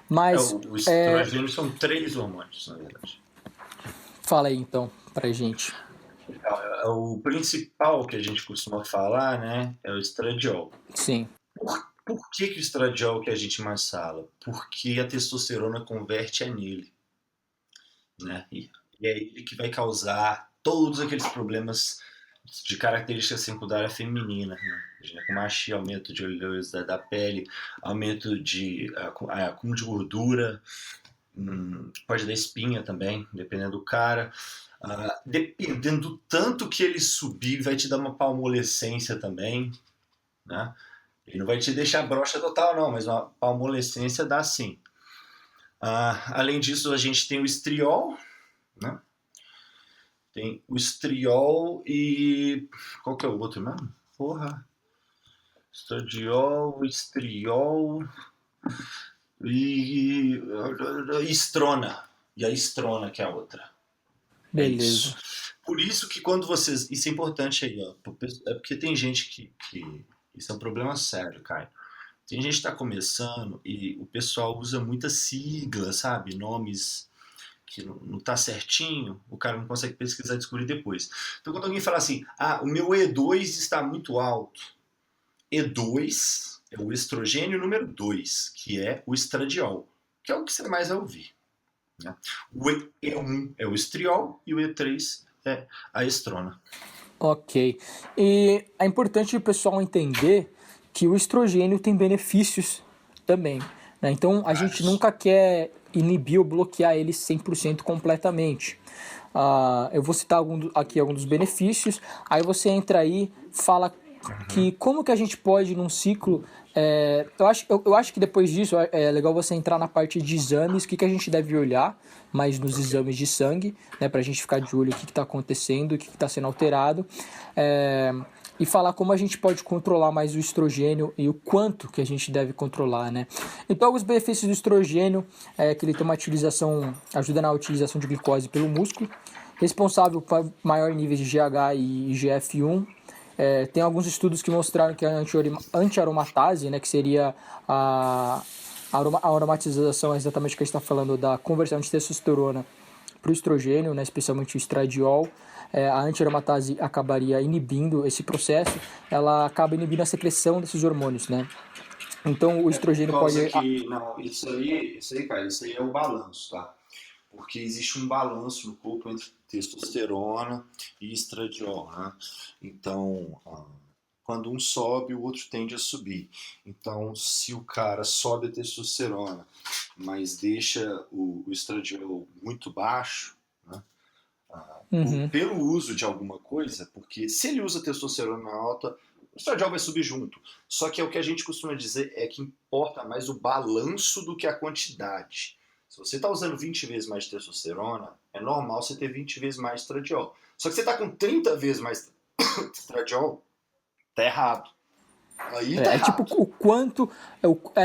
Mas O estrogênio são 3 hormônios, na verdade. fala aí então pra gente. O principal que a gente costuma falar, né, é o estradiol. Sim. Por que o estradiol que a gente mais fala? Porque a testosterona converte nele, né? E é ele que vai causar todos aqueles problemas de característica secundária feminina, né? Ginecomastia, aumento de oleosidade da pele, aumento de acúmulo de gordura, pode dar espinha também, dependendo do cara. Dependendo do tanto que ele subir, vai te dar uma palmolescência também, né? Ele não vai te deixar broxa total, não, mas uma palmolescência dá sim. Além disso, a gente tem o estriol, né? Tem o estriol e. Qual que é o outro mesmo? Porra. Estradiol, estriol e. Estrona. E a estrona, que é a outra. É Beleza. isso. Por isso que quando vocês. Isso é importante aí, ó. É porque tem gente que isso é um problema sério, Caio. Tem gente que está começando e o pessoal usa muita sigla, sabe? Nomes que não tá certinho, o cara não consegue pesquisar e descobrir depois. Então quando alguém fala assim, o meu E2 está muito alto. E2 é o estrogênio número 2, que é o estradiol, que é o que você mais vai ouvir. Né? O E1 é o estriol e o E3 é a estrona. Ok. E é importante o pessoal entender que o estrogênio tem benefícios também, né? Então a gente nunca quer inibir ou bloquear ele 100% completamente. Eu vou citar aqui alguns dos benefícios, aí você entra aí, fala que como que a gente pode num ciclo. Eu acho que depois disso é legal você entrar na parte de exames, o que a gente deve olhar mais nos exames de sangue, né, pra gente ficar de olho o que está acontecendo, o que está sendo alterado, e falar como a gente pode controlar mais o estrogênio e o quanto que a gente deve controlar, né. Então, alguns benefícios do estrogênio é que ele tem uma utilização, ajuda na utilização de glicose pelo músculo, responsável por maior níveis de GH e IGF-1. Tem alguns estudos que mostraram que a anti-aromatase, né, que seria a aromatização, é exatamente o que a gente está falando, da conversão de testosterona para o estrogênio, né, especialmente o estradiol. A anti-aromatase acabaria inibindo esse processo, ela acaba inibindo a secreção desses hormônios, né? Então o estrogênio Por causa pode... que, não, cara, isso aí é o balanço, tá? Porque existe um balanço no corpo entre testosterona e estradiol, né? Então, quando um sobe, o outro tende a subir. Então, se o cara sobe a testosterona, mas deixa o estradiol muito baixo, né? Pelo uso de alguma coisa, porque se ele usa testosterona alta, o estradiol vai subir junto. Só que é o que a gente costuma dizer é que importa mais o balanço do que a quantidade. Se você está usando 20 vezes mais testosterona, é normal você ter 20 vezes mais estradiol. Só que você está com 30 vezes mais estradiol, tá errado. Aí tá tipo errado. o quanto.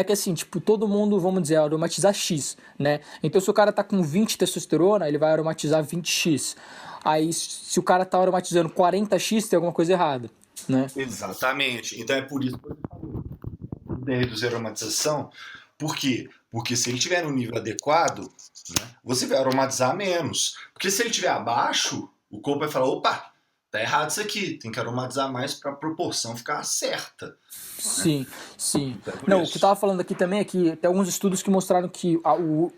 Que assim, tipo, todo mundo, vamos dizer, aromatizar X, né? Então se o cara tá com 20 testosterona, ele vai aromatizar 20X. Aí se o cara tá aromatizando 40X, tem alguma coisa errada, né? Exatamente. Então é por isso que eu falo de reduzir a aromatização. Por quê? Porque se ele estiver no nível adequado, né, você vai aromatizar menos. Porque se ele estiver abaixo, o corpo vai falar, opa, tá errado isso aqui, tem que aromatizar mais para a proporção ficar certa. Sim, sim. Então é por Não, o que eu isso. tava falando aqui também é que tem alguns estudos que mostraram que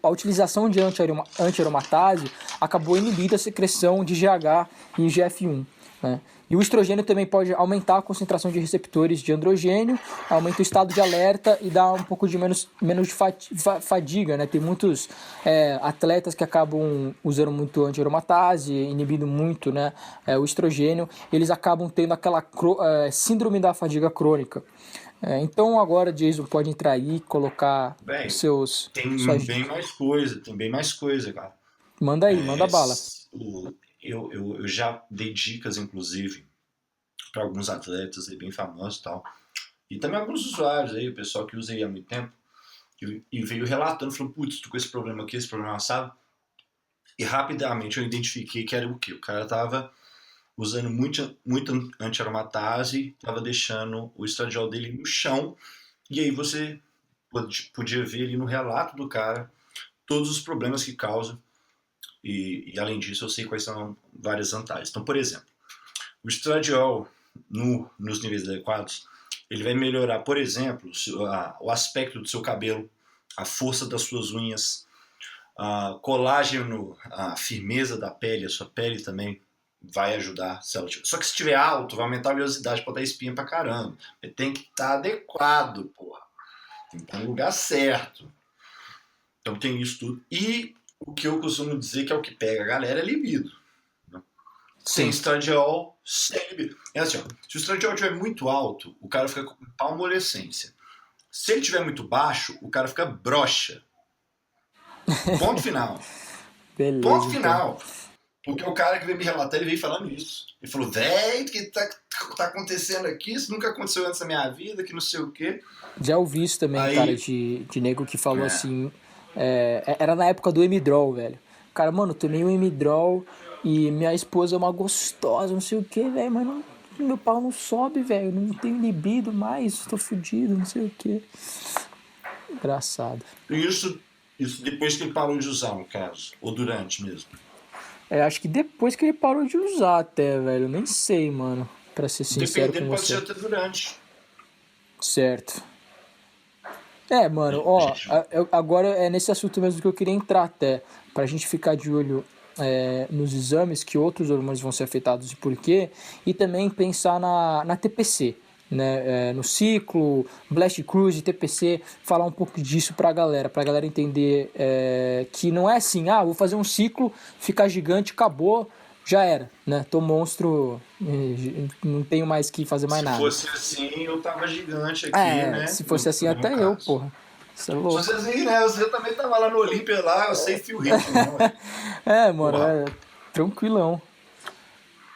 a utilização de anti-aromatase acabou inibindo a secreção de GH e IGF-1, né? E o estrogênio também pode aumentar a concentração de receptores de androgênio, aumenta o estado de alerta e dá um pouco de menos de fadiga, né? Tem muitos atletas que acabam usando muito anti-aromatase, inibindo muito, né, o estrogênio, eles acabam tendo aquela síndrome da fadiga crônica. Então agora, Jason, pode entrar aí e colocar Bem, suas... tem bem mais coisa, cara. Manda aí, manda bala. Eu já dei dicas, inclusive, para alguns atletas aí bem famosos e tal. E também alguns usuários aí, o pessoal que usa aí há muito tempo. e veio relatando, falou, putz, tô com esse problema aqui, esse problema assado. E rapidamente eu identifiquei que era o quê? O cara tava usando muito anti-aromatase, tava deixando o estradiol dele no chão, e aí você podia ver ali no relato do cara todos os problemas que causa, e além disso eu sei quais são várias vantagens. Então, por exemplo, o estradiol nos níveis adequados, ele vai melhorar, por exemplo, o aspecto do seu cabelo, a força das suas unhas, colágeno, a firmeza da pele, a sua pele também vai ajudar. Só que se estiver alto, vai aumentar a oleosidade, pode dar espinha pra caramba. Tem que estar adequado, porra. Tem que estar no lugar certo. Então tem isso tudo. E o que eu costumo dizer que é o que pega a galera é libido. Sem estradiol, sem libido. É assim, ó, se o estradiol estiver muito alto, o cara fica com palmolescência. Se ele estiver muito baixo, o cara fica broxa. Ponto final. Beleza, Ponto final. Porque o cara que veio me relatar, ele veio falando isso. Ele falou, velho, o que tá acontecendo aqui? Isso nunca aconteceu antes da minha vida, que não sei o quê. Já ouvi isso também, Aí, cara, de nego que falou assim... era na época do Emidrol, velho. Cara, mano, tomei um Emidrol e minha esposa é uma gostosa, não sei o que, velho, mas não, meu pau não sobe, velho. Não tenho libido mais, tô fudido, não sei o que. Engraçado. Isso depois que ele parou de usar, no caso. Ou durante mesmo. Acho que depois que ele parou de usar até, velho. Nem sei, mano. Pra ser sincero Dependendo, com pode você. ser até durante. Certo. Mano, ó, agora é nesse assunto mesmo que eu queria entrar até, pra gente ficar de olho nos exames, que outros hormônios vão ser afetados e por quê, e também pensar na TPC, né, no ciclo, Blast Cruise, TPC, falar um pouco disso pra galera entender que não é assim, vou fazer um ciclo, ficar gigante, acabou, já era, né? Tô monstro, não tenho mais que fazer mais nada. Se fosse assim, eu tava gigante aqui, né? Se fosse assim, até eu, porra. Isso é louco. Se fosse assim, né? Você também tava lá no Olímpia, lá, eu sei fio ritmo, não. Mano, tranquilão.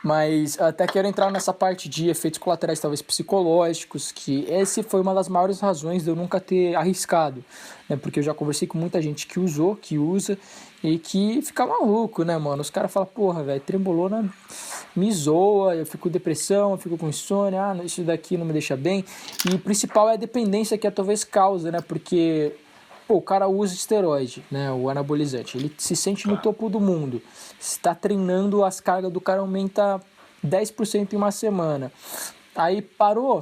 Mas até quero entrar nessa parte de efeitos colaterais, talvez psicológicos, que esse foi uma das maiores razões de eu nunca ter arriscado, né? Porque eu já conversei com muita gente que usou, que usa, e que fica maluco, né, mano? Os caras falam, porra, velho, trembolona me zoa, eu fico com depressão, eu fico com insônia, isso daqui não me deixa bem. E o principal é a dependência que talvez causa, né? Porque... o cara usa esteroide, né, o anabolizante, ele se sente no topo do mundo, está treinando, as cargas do cara aumenta 10% em uma semana, aí parou,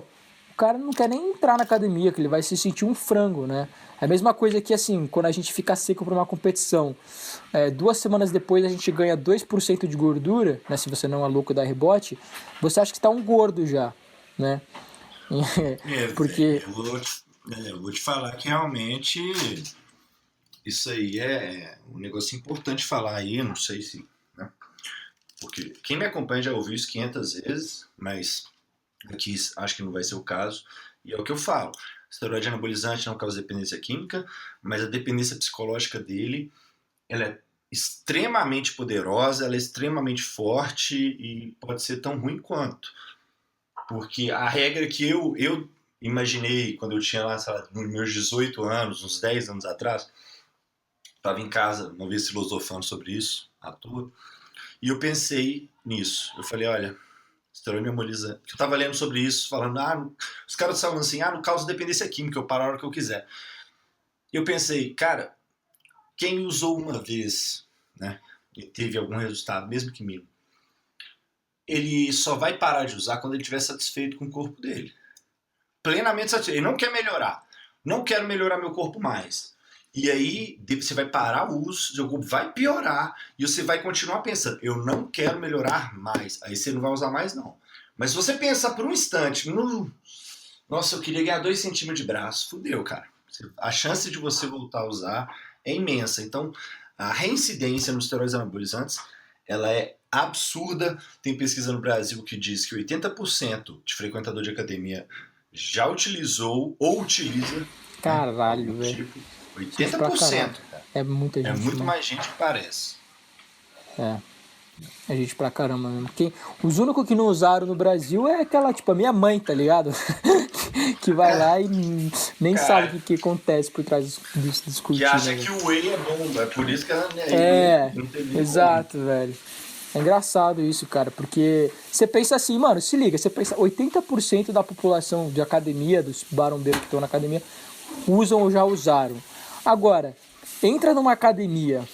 o cara não quer nem entrar na academia, que ele vai se sentir um frango, né, é a mesma coisa que assim, quando a gente fica seco para uma competição, 2 semanas depois a gente ganha 2% de gordura, né, se você não é louco da rebote, você acha que está um gordo já, né, porque... Eu vou te falar que realmente isso aí é um negócio importante falar aí, não sei se... Né? Porque quem me acompanha já ouviu isso 500 vezes, mas aqui acho que não vai ser o caso. E é o que eu falo, esteroide anabolizante não causa dependência química, mas a dependência psicológica dele, ela é extremamente poderosa, ela é extremamente forte e pode ser tão ruim quanto. Porque a regra que eu imaginei quando eu tinha lá, sei lá, nos meus 18 anos, uns 10 anos atrás, estava em casa uma vez filosofando sobre isso, à toa, e eu pensei nisso. Eu falei, olha, esteroide anabolizante. Eu estava lendo sobre isso, falando, os caras estavam assim, não causa dependência química, eu paro a hora que eu quiser. E eu pensei, cara, quem usou uma vez, né, e teve algum resultado, mesmo que mínimo, ele só vai parar de usar quando ele estiver satisfeito com o corpo dele. Plenamente satisfeito. Ele não quer melhorar. Não quero melhorar meu corpo mais. E aí você vai parar o uso, seu corpo vai piorar e você vai continuar pensando, eu não quero melhorar mais. Aí você não vai usar mais, não. Mas se você pensar por um instante, nossa, eu queria ganhar 2 centímetros de braço, fudeu, cara. A chance de você voltar a usar é imensa. Então, a reincidência nos esteroides anabolizantes, ela é absurda. Tem pesquisa no Brasil que diz que 80% de frequentador de academia já utilizou ou utiliza. Caralho, velho. Tipo, 80%. Cara. É muita gente. É muito mais gente que parece. É gente pra caramba mesmo. Os únicos que não usaram no Brasil é aquela, tipo, a minha mãe, tá ligado? que vai lá e nem sabe Cara, que acontece por trás dos que cortinas, acha velho. que o whey é bom, é por isso que ela, ele É, não tem nem como. exato, velho. É engraçado isso, cara, porque você pensa assim, mano, se liga, você pensa 80% da população de academia, dos barombeiros que estão na academia, usam ou já usaram. Agora, entra numa academia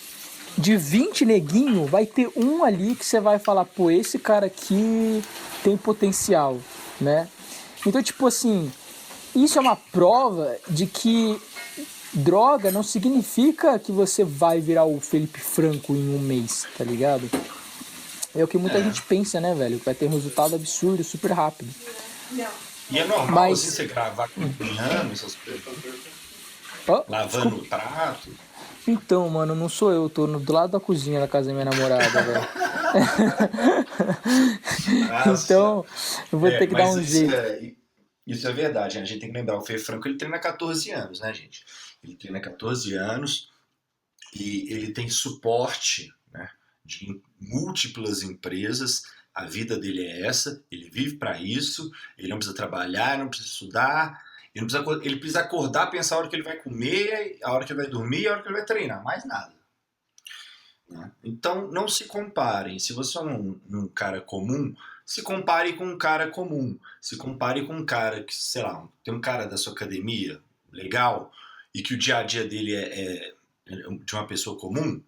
de 20 neguinho, vai ter um ali que você vai falar, pô, esse cara aqui tem potencial, né? Então, tipo assim, isso é uma prova de que droga não significa que você vai virar o Felipe Franco em um mês, tá ligado? É o que muita É. gente pensa, né, velho? Vai ter um resultado absurdo, super rápido. E é normal, assim, Mas. você gravar cozinhando, essas coisas, Ó, lavando desculpa. o prato. Então, mano, não sou eu, tô do lado da cozinha da casa da minha namorada, velho. Nossa. Então, eu vou ter que dar Mas um jeito. isso é verdade, né? A gente tem que lembrar, o Fê Franco, ele treina há 14 anos, né, gente? Ele treina há 14 anos e ele tem suporte, né, de múltiplas empresas. A vida dele é essa, ele vive para isso, ele não precisa trabalhar, não precisa estudar, ele precisa acordar, pensar a hora que ele vai comer, a hora que ele vai dormir e a hora que ele vai treinar, mais nada. Né? Então, não se comparem. Se você é um cara comum, se compare com um cara comum. Se compare com um cara que, sei lá, tem um cara da sua academia legal e que o dia a dia dele é de uma pessoa comum.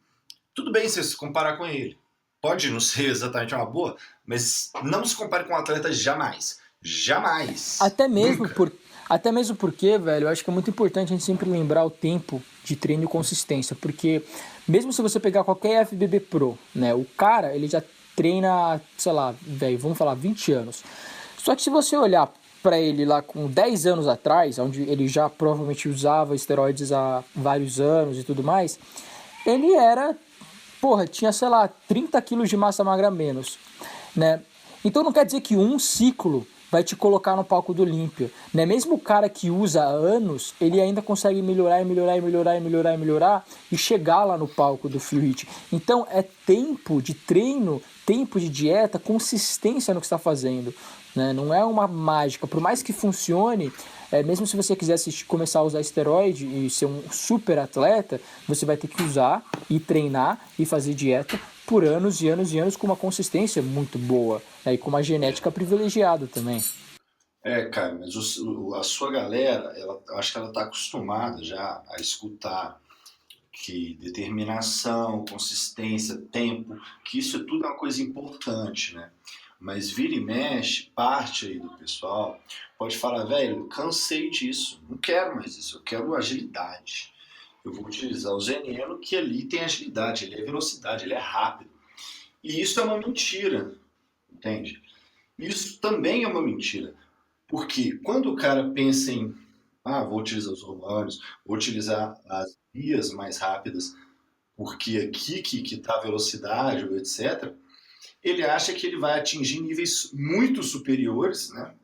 Tudo bem se se comparar com ele. Pode não ser exatamente uma boa, mas não se compare com um atleta jamais. Jamais. Até mesmo Nunca. por, até mesmo porque, velho, eu acho que é muito importante a gente sempre lembrar o tempo de treino e consistência, porque mesmo se você pegar qualquer FBB Pro, né, o cara, ele já treina, sei lá, velho, vamos falar 20 anos. Só que se você olhar pra ele lá com 10 anos atrás, onde ele já provavelmente usava esteroides há vários anos e tudo mais, ele era, porra, tinha, sei lá, 30 quilos de massa magra a menos, né? Então não quer dizer que um ciclo vai te colocar no palco do Olímpia, né? Mesmo o cara que usa há anos, ele ainda consegue melhorar e melhorar e melhorar e melhorar e melhorar e chegar lá no palco do Free Hit. Então é tempo de treino, tempo de dieta, consistência no que está fazendo, né? Não é uma mágica, por mais que funcione. Mesmo se você quiser começar a usar esteroide e ser um super atleta, você vai ter que usar e treinar e fazer dieta por anos e anos e anos com uma consistência muito boa, né? E com uma genética privilegiada também. Cara, mas a sua galera, eu acho que ela está acostumada já a escutar que determinação, consistência, tempo, que isso tudo é uma coisa importante, né? Mas vira e mexe, parte aí do pessoal pode falar, velho, cansei disso, não quero mais isso, eu quero agilidade. Eu vou utilizar o Zeneno, que ali tem agilidade, ele é velocidade, ele é rápido. E isso é uma mentira, entende? Isso também é uma mentira. Porque quando o cara pensa em, vou utilizar os hormônios, vou utilizar as vias mais rápidas, porque aqui que está a velocidade, ou etc., ele acha que ele vai atingir níveis muito superiores, né?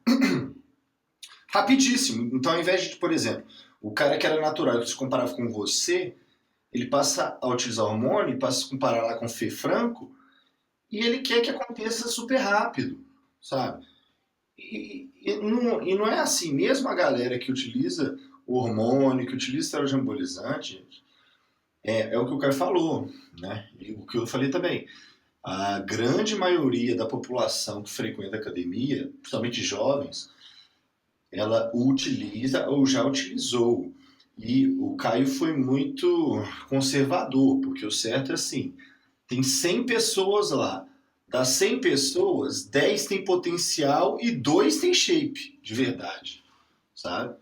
Rapidíssimo. Então, ao invés de, por exemplo, o cara que era natural, que se comparava com você, ele passa a utilizar hormônio, passa a se comparar lá com o Fê Franco, e ele quer que aconteça super rápido, sabe? E não é assim. Mesmo a galera que utiliza o hormônio, que utiliza esteroide anabolizante, é o que o cara falou, né? E o que eu falei também. A grande maioria da população que frequenta a academia, principalmente jovens, ela o utiliza ou já utilizou. E o Caio foi muito conservador, porque o certo é assim, tem 100 pessoas lá. Das 100 pessoas, 10 tem potencial e 2 tem shape, de verdade, sabe?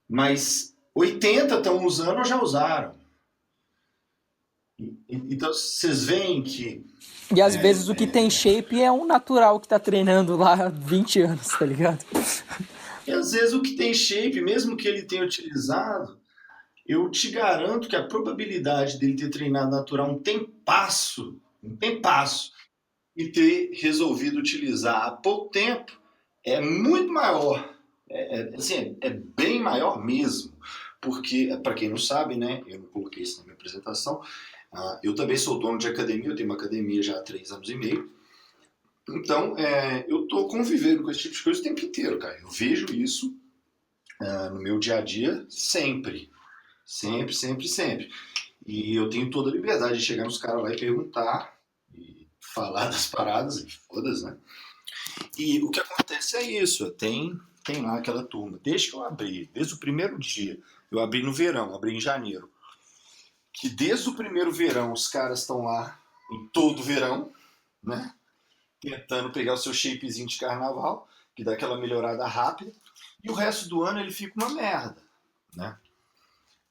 Mas 80 estão usando ou já usaram. Então, vocês veem que E às vezes o que tem shape é um natural que tá treinando lá há 20 anos, tá ligado? e às vezes o que tem shape, mesmo que ele tenha utilizado, eu te garanto que a probabilidade dele ter treinado natural um tempasso, e ter resolvido utilizar há pouco tempo é muito maior. Assim, é bem maior mesmo. Porque, para quem não sabe, né, eu não coloquei isso na minha apresentação, eu também sou dono de academia, eu tenho uma academia já há 3 anos e meio. Então, eu estou convivendo com esse tipo de coisa o tempo inteiro, cara. Eu vejo isso no meu dia a dia, sempre. Sempre, sempre, sempre. E eu tenho toda a liberdade de chegar nos caras lá e perguntar, e falar das paradas, e foda-se, né? E o que acontece é isso, tem lá aquela turma. Desde que eu abri, desde o primeiro dia, eu abri no verão, abri em janeiro, que desde o primeiro verão os caras estão lá em todo verão, né? Tentando pegar o seu shapezinho de carnaval, que dá aquela melhorada rápida, e o resto do ano ele fica uma merda, né?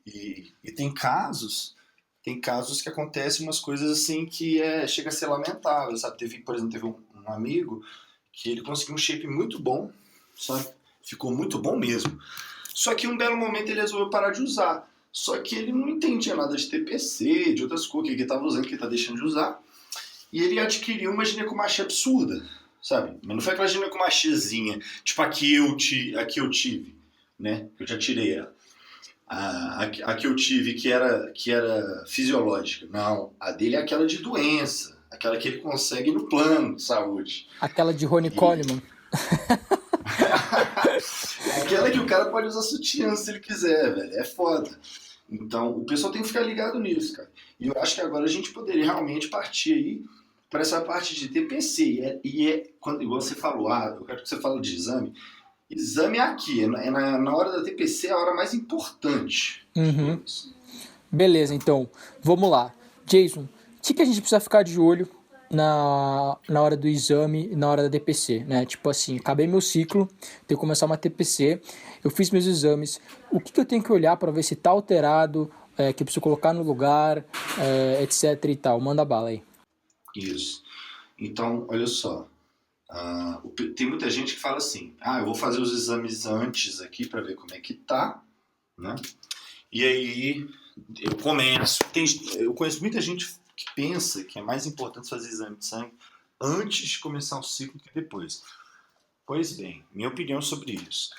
E tem casos que acontecem umas coisas assim que chega a ser lamentável, sabe? Por exemplo, teve um amigo que ele conseguiu um shape muito bom, sabe? Ficou muito bom mesmo. Só que em um belo momento ele resolveu parar de usar. Só que ele não entendia nada de TPC, de outras coisas que ele estava usando, que ele está deixando de usar. E ele adquiriu uma ginecomastia absurda, sabe? Mas não foi aquela ginecomastiazinha, tipo a que eu tive, né? Eu já tirei ela. A que eu tive que era fisiológica. Não, a dele é aquela de doença, aquela que ele consegue no plano de saúde. Aquela de Ronnie Coleman. Aquela que o cara pode usar sutiã se ele quiser, velho. É foda. Então, o pessoal tem que ficar ligado nisso, cara. E eu acho que agora a gente poderia realmente partir aí para essa parte de TPC. Quando, igual você falou, eu quero que você fale de exame. Exame é aqui, na hora da TPC é a hora mais importante. Uhum. Beleza, então, vamos lá. Jason, o que a gente precisa ficar de olho na hora do exame e na hora da TPC, né? Tipo assim, acabei meu ciclo, tenho que começar uma TPC, eu fiz meus exames, o que eu tenho que olhar para ver se tá alterado, que eu preciso colocar no lugar, etc e tal. Manda bala aí. Isso. Então, olha só. Tem muita gente que fala assim, eu vou fazer os exames antes aqui para ver como é que tá, né? E aí eu conheço muita gente que pensa que é mais importante fazer exame de sangue antes de começar o ciclo que depois. Pois bem, minha opinião sobre isso.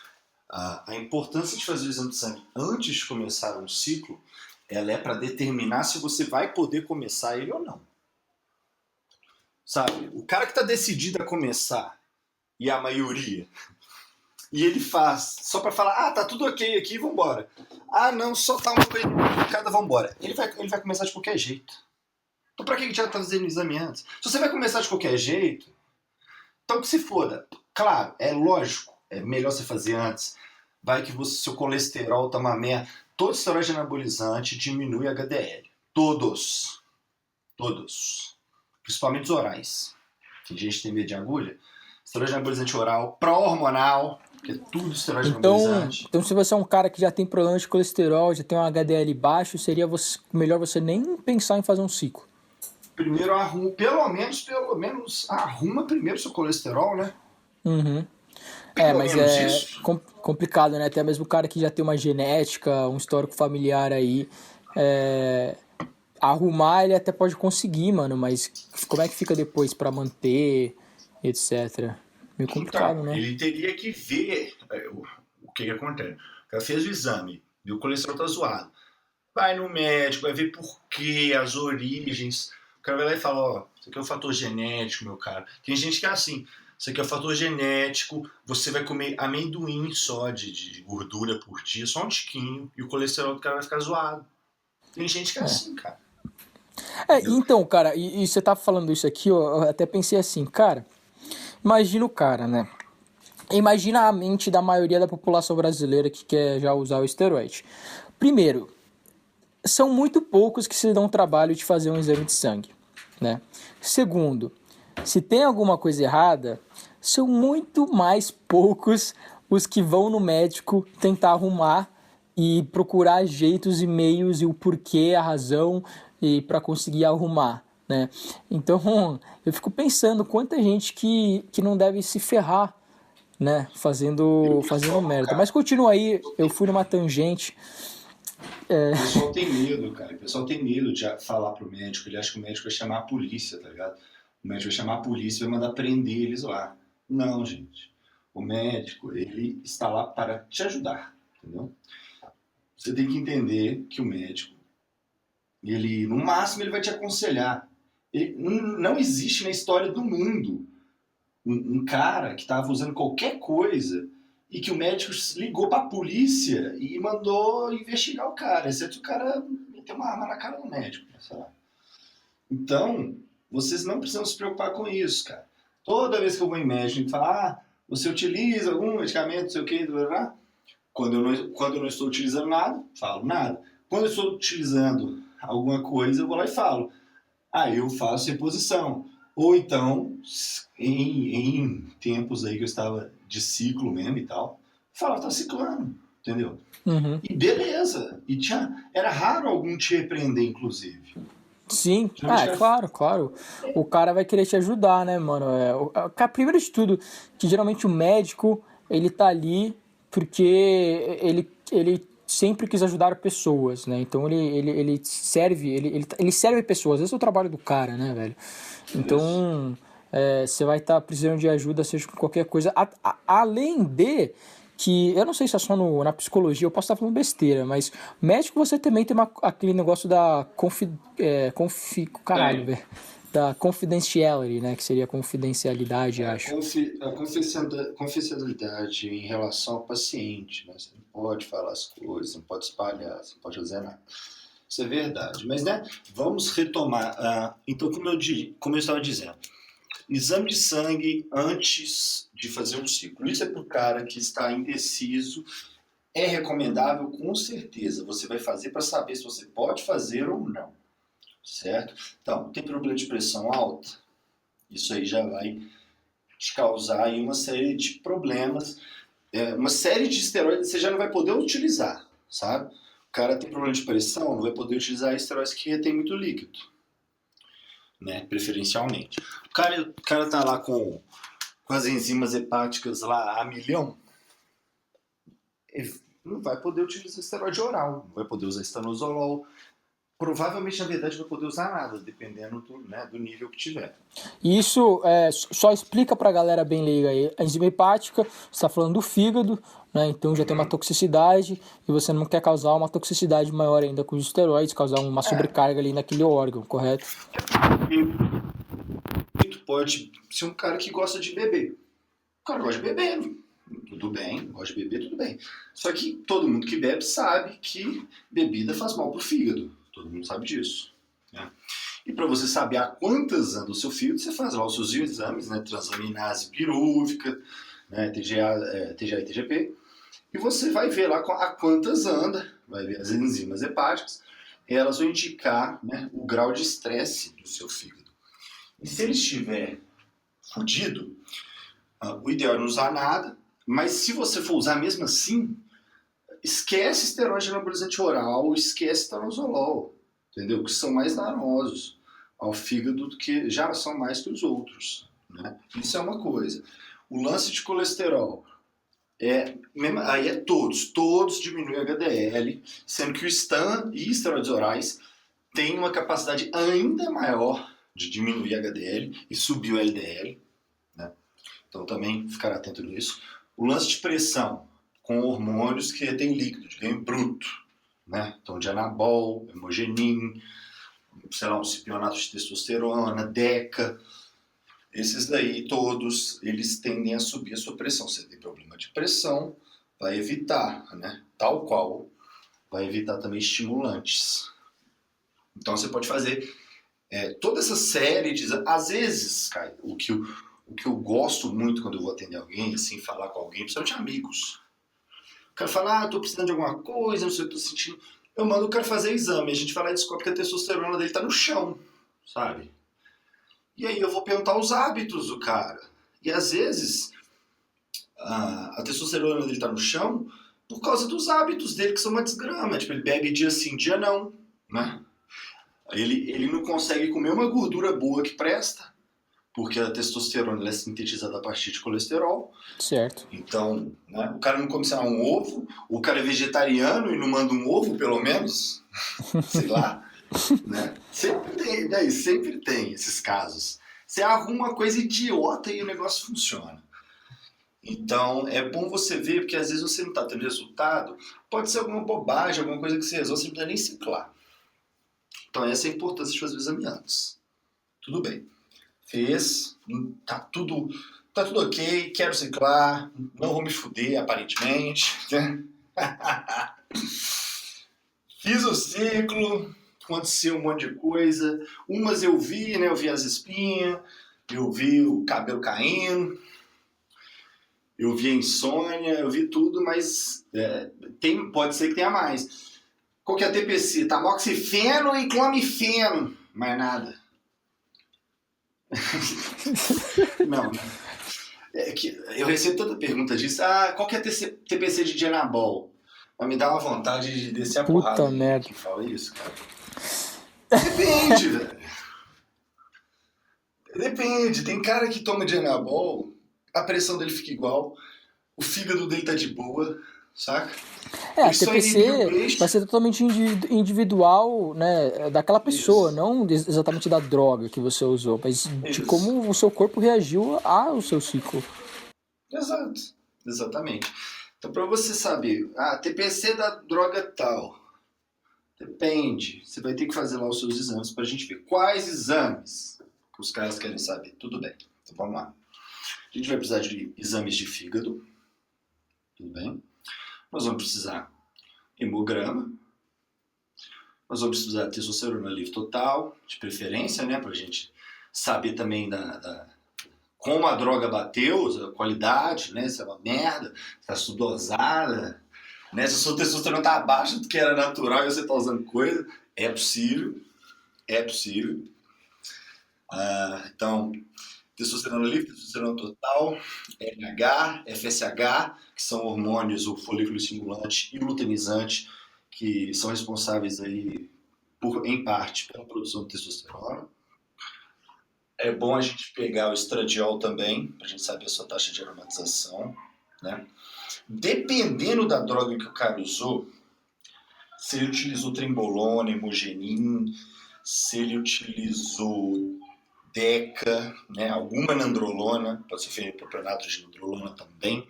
A importância de fazer o exame de sangue antes de começar um ciclo, ela é para determinar se você vai poder começar ele ou não. Sabe, o cara que está decidido a começar, e a maioria, e ele faz só para falar, tá tudo ok aqui, vambora. Não, só tá uma coisa complicada, vambora. Ele vai começar de qualquer jeito. Então pra que a gente já tá fazendo o exame antes? Se você vai começar de qualquer jeito, então que se foda. Claro, é lógico, é melhor você fazer antes. Vai que seu colesterol tá uma merda. Todo esteroide anabolizante diminui HDL. Todos. Principalmente os orais. Tem gente que tem medo de agulha. Esteroide anabolizante oral, pró-hormonal, que é tudo esteroide anabolizante. Então, se você é um cara que já tem problema de colesterol, já tem um HDL baixo, seria melhor você nem pensar em fazer um ciclo. Primeiro arruma, pelo menos arruma primeiro seu colesterol, né? Uhum. Pelo mas menos é isso. complicado, né? Até mesmo o cara que já tem uma genética, um histórico familiar aí, arrumar ele até pode conseguir, mano, mas como é que fica depois pra manter, etc. Meio complicado, Então, né? ele teria que ver o que acontece. O cara fez o exame, viu o colesterol tá zoado. Vai no médico, vai ver por quê, as origens. O cara vai lá e fala, isso aqui é um fator genético, meu cara. Tem gente que é assim, isso aqui é um fator genético, você vai comer amendoim só de gordura por dia, só um tiquinho, e o colesterol do cara vai ficar zoado. Tem gente que é assim, cara. Então, cara, e você tá falando isso aqui, eu até pensei assim, cara, imagina o cara, né? Imagina a mente da maioria da população brasileira que quer já usar o esteroide. Primeiro, são muito poucos que se dão o trabalho de fazer um exame de sangue, né? Segundo, se tem alguma coisa errada, são muito mais poucos os que vão no médico tentar arrumar e procurar jeitos e meios e o porquê, a razão e para conseguir arrumar, né? Então, eu fico pensando quanta gente que não deve se ferrar, né? Fazendo merda. Cara, Mas continua aí, eu fui numa tangente. o pessoal tem medo, cara. O pessoal tem medo de falar pro médico. Ele acha que o médico vai chamar a polícia, tá ligado? O médico vai chamar a polícia e vai mandar prender eles lá. Não, gente. O médico, ele está lá para te ajudar, entendeu? Você tem que entender que o médico, ele, no máximo, ele vai te aconselhar. Não existe na história do mundo um cara que estava usando qualquer coisa e que o médico ligou para a polícia e mandou investigar o cara, exceto o cara meteu uma arma na cara do médico, sei lá. Então, vocês não precisam se preocupar com isso, cara. Toda vez que eu vou em médico e falar, você utiliza algum medicamento, não sei o que, quando eu não estou utilizando nada, falo nada. Quando eu estou utilizando alguma coisa, eu vou lá e falo. Eu faço reposição. Ou então, em tempos aí que eu estava de ciclo mesmo e tal, falava, tá ciclando, entendeu? Uhum. E beleza. Era raro algum te repreender, inclusive. Sim, claro. O cara vai querer te ajudar, né, mano? Primeiro de tudo, que geralmente o médico, ele tá ali porque ele sempre quis ajudar pessoas, né? Então ele serve pessoas. Esse é o trabalho do cara, né, velho? Então, você vai estar precisando de ajuda, seja com qualquer coisa. Além de que, eu não sei se é só na psicologia, eu posso estar falando besteira, mas médico você também tem aquele negócio da da confidentiality, né? Que seria confidencialidade, acho. A confidencialidade em relação ao paciente, né? Você não pode falar as coisas, não pode espalhar, você não pode fazer nada. Isso é verdade. Mas, né, vamos retomar. Então, como eu estava dizendo, exame de sangue antes de fazer um ciclo. Isso é para o cara que está indeciso. É recomendável, com certeza. Você vai fazer para saber se você pode fazer ou não. Certo? Então, tem problema de pressão alta? Isso aí já vai te causar aí uma série de problemas. Uma série de esteroides você já não vai poder utilizar, sabe? O cara tem problema de pressão, não vai poder utilizar esteroides que retém muito líquido, né? Preferencialmente. O cara tá lá com as enzimas hepáticas lá a milhão, ele não vai poder utilizar esteroide oral, não vai poder usar estanozolol. Provavelmente, na verdade, vai poder usar nada, dependendo do nível que tiver. Isso só explica pra galera bem leiga aí. A enzima hepática, você está falando do fígado, né? Então já tem uma toxicidade e você não quer causar uma toxicidade maior ainda com os esteroides, causar uma sobrecarga ali naquele órgão, correto? Tu pode ser um cara que gosta de beber. O cara gosta de beber, tudo bem, gosta de beber, tudo bem. Só que todo mundo que bebe sabe que bebida faz mal pro fígado. Todo mundo sabe disso. Né? E para você saber a quantas anda o seu fígado, você faz lá os seus exames, né? Transaminase pirúvica, né? TGA e TGP. E você vai ver lá a quantas anda, vai ver as enzimas hepáticas, elas vão indicar, né, o grau de estresse do seu fígado. E se ele estiver fodido, o ideal é não usar nada, mas se você for usar mesmo assim, esquece esteroide anabolizante oral, esquece estanozolol, entendeu? Que são mais danosos ao fígado do que já são mais que os outros, né? Isso é uma coisa. O lance de colesterol aí todos diminuem HDL, sendo que o stan e esteroides orais têm uma capacidade ainda maior de diminuir HDL e subir o LDL, né? Então também ficar atento nisso. O lance de pressão com hormônios que retêm líquido, de ganho bruto, né? Então de anabol, hemogenin, sei lá, um cipionato de testosterona, DECA, esses daí todos, eles tendem a subir a sua pressão. Se você tem problema de pressão, vai evitar, né? Tal qual vai evitar também estimulantes. Então você pode fazer toda essa série de... Às vezes, Caio, o que eu gosto muito quando eu vou atender alguém, assim, falar com alguém, principalmente amigos. O cara fala, eu tô precisando de alguma coisa, não sei o que eu tô sentindo. Eu mando o cara fazer exame, a gente vai lá e descobre que a testosterona dele tá no chão, sabe? E aí eu vou perguntar os hábitos do cara. E às vezes a testosterona dele tá no chão por causa dos hábitos dele, que são uma desgrama. Tipo, ele bebe dia sim, dia não, né? Ele não consegue comer uma gordura boa que presta, porque a testosterona é sintetizada a partir de colesterol. Certo. Então, né, o cara não come, sei lá, um ovo, o cara é vegetariano e não manda um ovo, pelo menos, sei lá. Né? Sempre tem esses casos. Você arruma uma coisa idiota e o negócio funciona. Então é bom você ver, porque às vezes você não está tendo resultado, pode ser alguma bobagem, alguma coisa que você resolve, você não precisa nem ciclar. Então essa é a importância de fazer o exame antes. Tudo bem. Fez, tá tá tudo ok, quero ciclar, não vou me fuder, aparentemente. Né? Fiz o ciclo, aconteceu um monte de coisa. Umas eu vi, né? Eu vi as espinhas, eu vi o cabelo caindo, eu vi a insônia, eu vi tudo, mas pode ser que tenha mais. Qual que é a TPC? Tamoxifeno e clomifeno. Mais nada. Não. Eu recebo tanta pergunta disso. Qual que é a TPC de Dianabol? Vai me dar uma vontade de descer a porrada. Puta merda. Que fala isso, cara. Depende, velho. Depende. Tem cara que toma Dianabol, a pressão dele fica igual, o fígado dele tá de boa, saca? A TPC vai ser totalmente individual, né, daquela pessoa, não exatamente da droga que você usou, mas de como o seu corpo reagiu ao seu ciclo. Exato, exatamente. Então, para você saber, TPC da droga tal, depende. Você vai ter que fazer lá os seus exames para a gente ver quais exames que os caras querem saber. Tudo bem, então vamos lá. A gente vai precisar de exames de fígado, tudo bem? Nós vamos precisar hemograma, nós vamos precisar testosterona livre total, de preferência, né, para a gente saber também como a droga bateu, a qualidade, né, se é uma merda, se está subdosada, né, se a sua testosterona está abaixo do que era natural e você está usando coisa, é possível. Então, testosterona livre, testosterona total, LH, FSH, que são hormônios, o folículo estimulante e o luteinizante, que são responsáveis aí, em parte, pela produção de testosterona. É bom a gente pegar o estradiol também, para a gente saber a sua taxa de aromatização. Né? Dependendo da droga que o cara usou, se ele utilizou trembolona, hemogenin, se ele utilizou Deca, né, alguma nandrolona, pode ser fenipropenato de nandrolona também.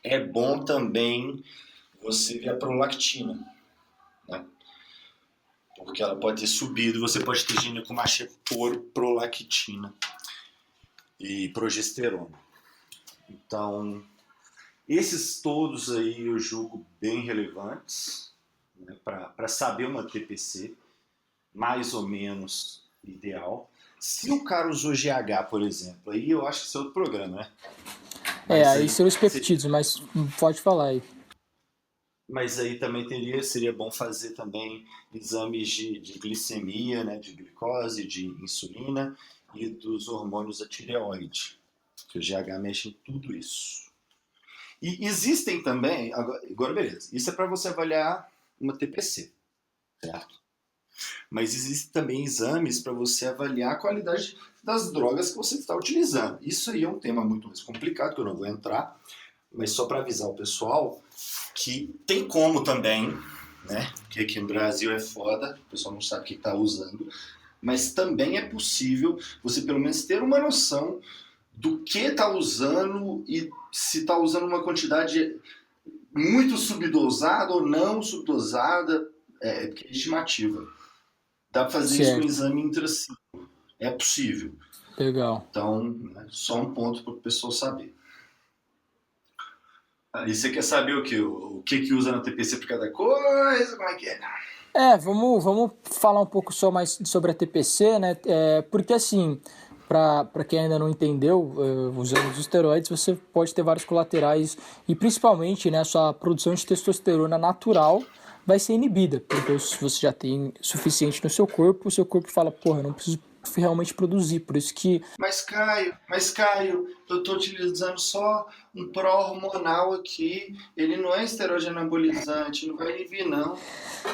É bom também você ver a prolactina, né? Porque ela pode ter subido, você pode ter ginecomastia por prolactina e progesterona. Então, esses todos aí eu julgo bem relevantes, né, para saber uma TPC mais ou menos ideal. Se o cara usou GH, por exemplo, aí eu acho que isso é outro programa, né? Aí seriam os peptídeos, mas pode falar aí. Mas aí também seria bom fazer também exames de glicemia, né, de glicose, de insulina e dos hormônios da tireoide, que o GH mexe em tudo isso. E existem também, agora beleza, isso é para você avaliar uma TPC, certo? Mas existem também exames para você avaliar a qualidade das drogas que você está utilizando. Isso aí é um tema muito mais complicado, que eu não vou entrar, mas só para avisar o pessoal que tem como também, né? Que aqui no Brasil é foda, o pessoal não sabe o que está usando, mas também é possível você pelo menos ter uma noção do que está usando e se está usando uma quantidade muito subdosada ou não subdosada, que é estimativa. Dá para fazer isso com um exame intraciclo. É possível. Legal. Então, né, só um ponto para o pessoal saber. E você quer saber o que? O que usa na TPC por cada coisa? Como é que é? Vamos falar um pouco só mais sobre a TPC, né? Porque assim, para quem ainda não entendeu, usando os esteroides, você pode ter vários colaterais e principalmente, né, a sua produção de testosterona natural vai ser inibida, porque se você já tem suficiente no seu corpo, o seu corpo fala, porra, eu não preciso realmente produzir, por isso que... Mas Caio, eu tô utilizando só um pró-hormonal aqui, ele não é esteroide anabolizante, não vai inibir não.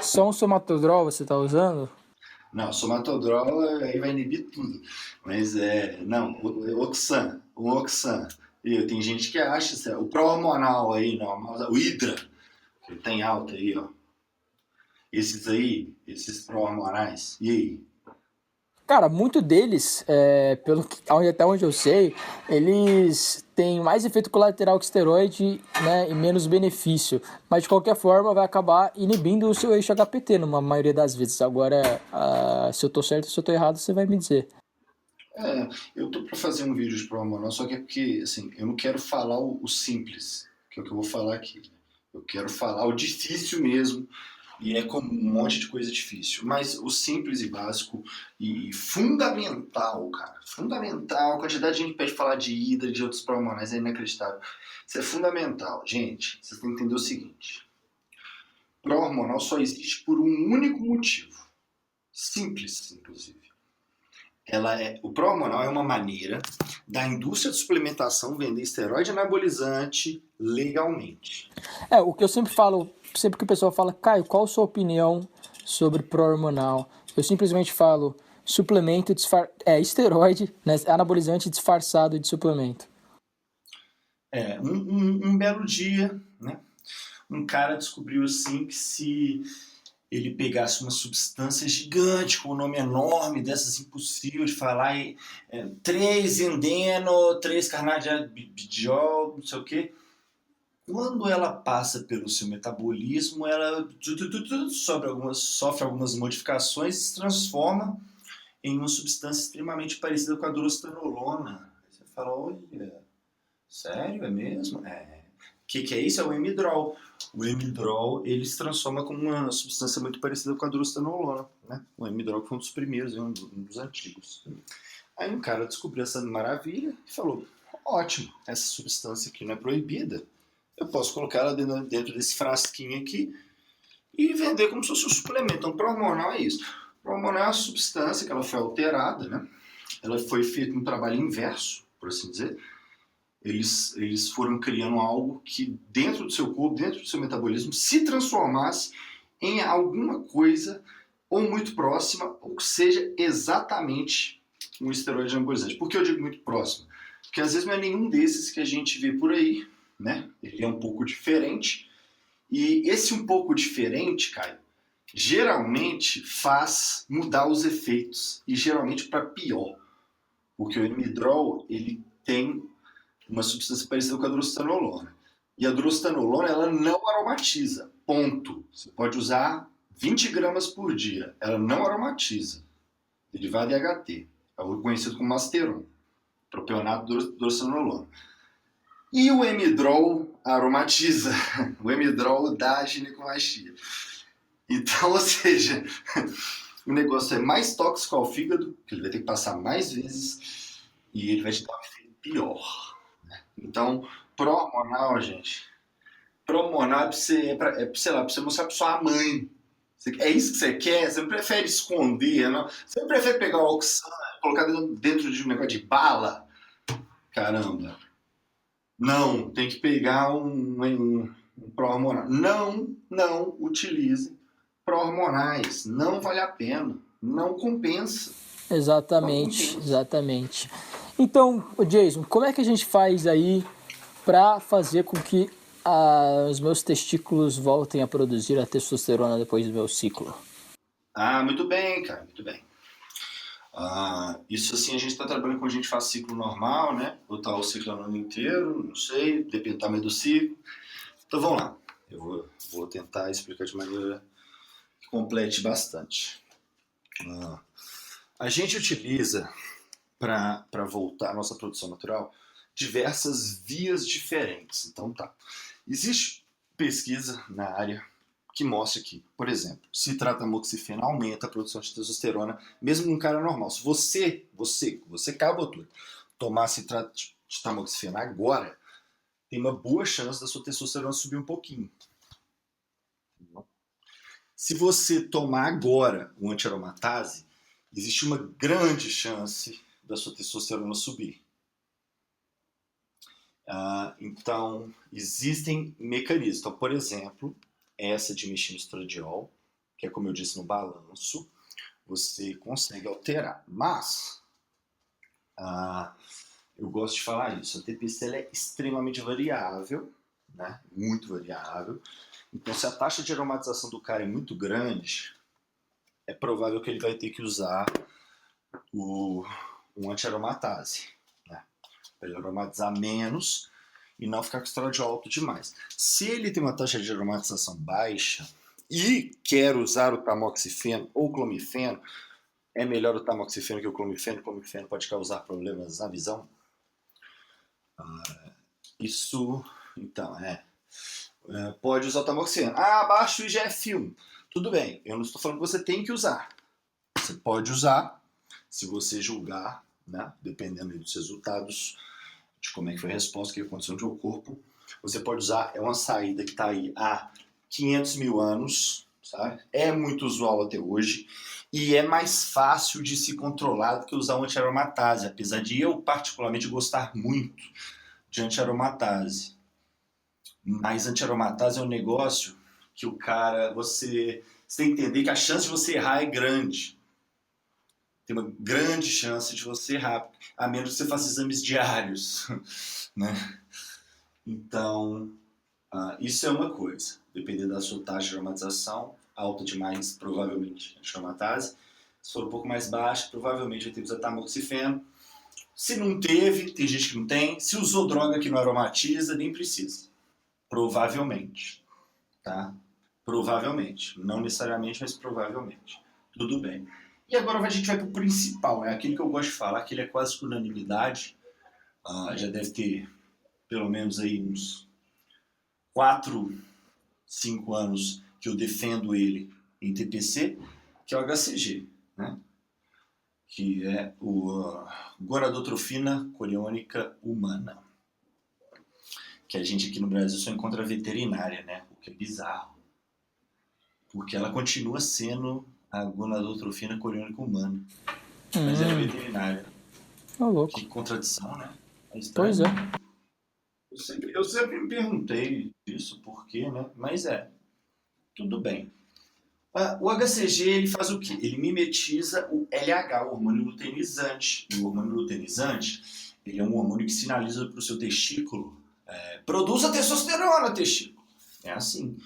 Só um somatodrol você tá usando? Não, somatodrol aí vai inibir tudo, mas o Oxan, e tem gente que acha, o pró-hormonal aí, não, o Hydra, que tem alta aí, ó. Esses pró-hormonais, e aí? Cara, muito deles, até onde eu sei, eles têm mais efeito colateral que esteroide, né, e menos benefício. Mas de qualquer forma vai acabar inibindo o seu eixo HPT, numa maioria das vezes. Agora, se eu tô certo ou se eu tô errado, você vai me dizer. É, eu tô para fazer um vídeo de prova hormonal, só que é porque, assim, eu não quero falar o simples, que é o que eu vou falar aqui. Eu quero falar o difícil mesmo, e é com um monte de coisa difícil. Mas o simples e básico e fundamental, cara, fundamental, a quantidade de gente que pede falar de hidra e de outros prova hormonais é inacreditável. Isso é fundamental. Gente, vocês têm que entender o seguinte. Prova hormonal só existe por um único motivo. Simples, inclusive. O pró-hormonal é uma maneira da indústria de suplementação vender esteroide anabolizante legalmente. O que eu sempre falo, sempre que o pessoal fala, Caio, qual a sua opinião sobre pró-hormonal? Eu simplesmente falo, suplemento, esteroide, né, anabolizante disfarçado de suplemento. Um belo dia, né, um cara descobriu assim que se ele pegasse uma substância gigante com um nome enorme, dessas impossível de falar, 3-endeno, 3-carnadiol, não sei o quê, quando ela passa pelo seu metabolismo, ela sofre algumas modificações e se transforma em uma substância extremamente parecida com a drostanolona. Você fala, olha, sério, é mesmo? O que é isso? É o emidrol. O emidrol ele se transforma como uma substância muito parecida com a drostanolona, né? O emidrol que foi um dos primeiros, um dos antigos. Aí um cara descobriu essa maravilha e falou, ótimo, essa substância aqui não é proibida, eu posso colocar ela dentro desse frasquinho aqui e vender como se fosse um suplemento. Então, pró-hormonal é isso. Pró-hormonal é uma substância que ela foi alterada, né? Ela foi feita um trabalho inverso, por assim dizer. Eles foram criando algo que dentro do seu corpo, dentro do seu metabolismo, se transformasse em alguma coisa ou muito próxima, ou que seja exatamente um esteroide anabolizante. Por que eu digo muito próximo? Porque às vezes não é nenhum desses que a gente vê por aí, né? Ele é um pouco diferente. E esse um pouco diferente, Caio, geralmente faz mudar os efeitos. E geralmente para pior. Porque o emidrol, ele tem uma substância parecida com a drostanolona. E a drostanolona, ela não aromatiza. Ponto. Você pode usar 20 gramas por dia. Ela não aromatiza. Derivado de HT. É o conhecido como masteron. Propionato de drostanolona. E o emidrol aromatiza. O emidrol dá ginecomastia. Então, ou seja, o negócio é mais tóxico ao fígado, que ele vai ter que passar mais vezes, e ele vai te dar um efeito pior. Então, pró-hormonal, gente, pró-hormonal é pra, sei lá, pra você mostrar pra sua mãe. É isso que você quer? Você não prefere esconder, não? Você não prefere pegar o Oxana e colocar dentro de um negócio de bala? Caramba. Não, tem que pegar um pró-hormonal. Não utilize pró-hormonais. Não vale a pena. Não compensa. Exatamente, exatamente. Então, Jason, como é que a gente faz aí para fazer com que os meus testículos voltem a produzir a testosterona depois do meu ciclo? Muito bem, cara, muito bem. Isso assim, a gente está trabalhando com gente que faz ciclo normal, né? Ou tá o ciclo no ano inteiro, não sei, depende do tamanho do ciclo. Então vamos lá. Eu vou tentar explicar de maneira que complete bastante. A gente utiliza, para voltar à nossa produção natural, diversas vias diferentes. Então tá. Existe pesquisa na área que mostra que, por exemplo, citratamoxifeno aumenta a produção de testosterona, mesmo num cara normal. Se você cabotura, tomar citratamoxifeno agora, tem uma boa chance da sua testosterona subir um pouquinho. Se você tomar agora o anti-aromatase, existe uma grande chance da sua testosterona subir. Então, existem mecanismos. Então, por exemplo, essa de mexilestradiol, que é como eu disse no balanço, você consegue alterar. Mas, eu gosto de falar isso, a TPC ela é extremamente variável, né? Muito variável. Então, se a taxa de aromatização do cara é muito grande, é provável que ele vai ter que usar um anti-aromatase, né? Para ele aromatizar menos e não ficar com estradiol alto demais. Se ele tem uma taxa de aromatização baixa e quer usar o tamoxifeno ou clomifeno, É melhor o tamoxifeno que o clomifeno? O clomifeno pode causar problemas na visão? Isso, então, pode usar o tamoxifeno. Abaixo o IGF-1. Tudo bem, eu não estou falando que você tem que usar. Você pode usar, se você julgar, né, dependendo dos resultados, de como é que foi a resposta, o que aconteceu no seu corpo, você pode usar, é uma saída que está aí há 500 mil anos, sabe? É muito usual até hoje, e é mais fácil de se controlar do que usar um anti-aromatase, apesar de eu particularmente gostar muito de anti-aromatase. Mas anti-aromatase é um negócio que o cara, você tem que entender que a chance de você errar é grande. Tem uma grande chance de você errar, a menos que você faça exames diários, né? Então, isso é uma coisa. Dependendo da sua taxa de aromatização, alta demais, provavelmente anti-aromatase. Se for um pouco mais baixa, provavelmente vai ter que usar tamoxifeno. Se não teve, tem gente que não tem. Se usou droga que não aromatiza, nem precisa. Provavelmente, tá? Provavelmente. Não necessariamente, mas provavelmente. Tudo bem. E agora a gente vai pro principal, é aquele que eu gosto de falar, que ele é quase que unanimidade. Já deve ter pelo menos aí uns 4, 5 anos que eu defendo ele em TPC, que é o HCG, né? Que é o Gonadotrofina coriônica humana. Que a gente aqui no Brasil só encontra veterinária, né? O que é bizarro. Porque ela continua sendo a Gonadotrofina coriônica humana. Mas é veterinária. Louco. Que contradição, né? É Pois estranho. é. Eu sempre me perguntei isso, por quê, né? Mas tudo bem. O HCG ele faz o quê? Ele mimetiza o LH, o hormônio luteinizante. E o hormônio luteinizante ele é um hormônio que sinaliza para o seu testículo produza testosterona, testículo. É assim.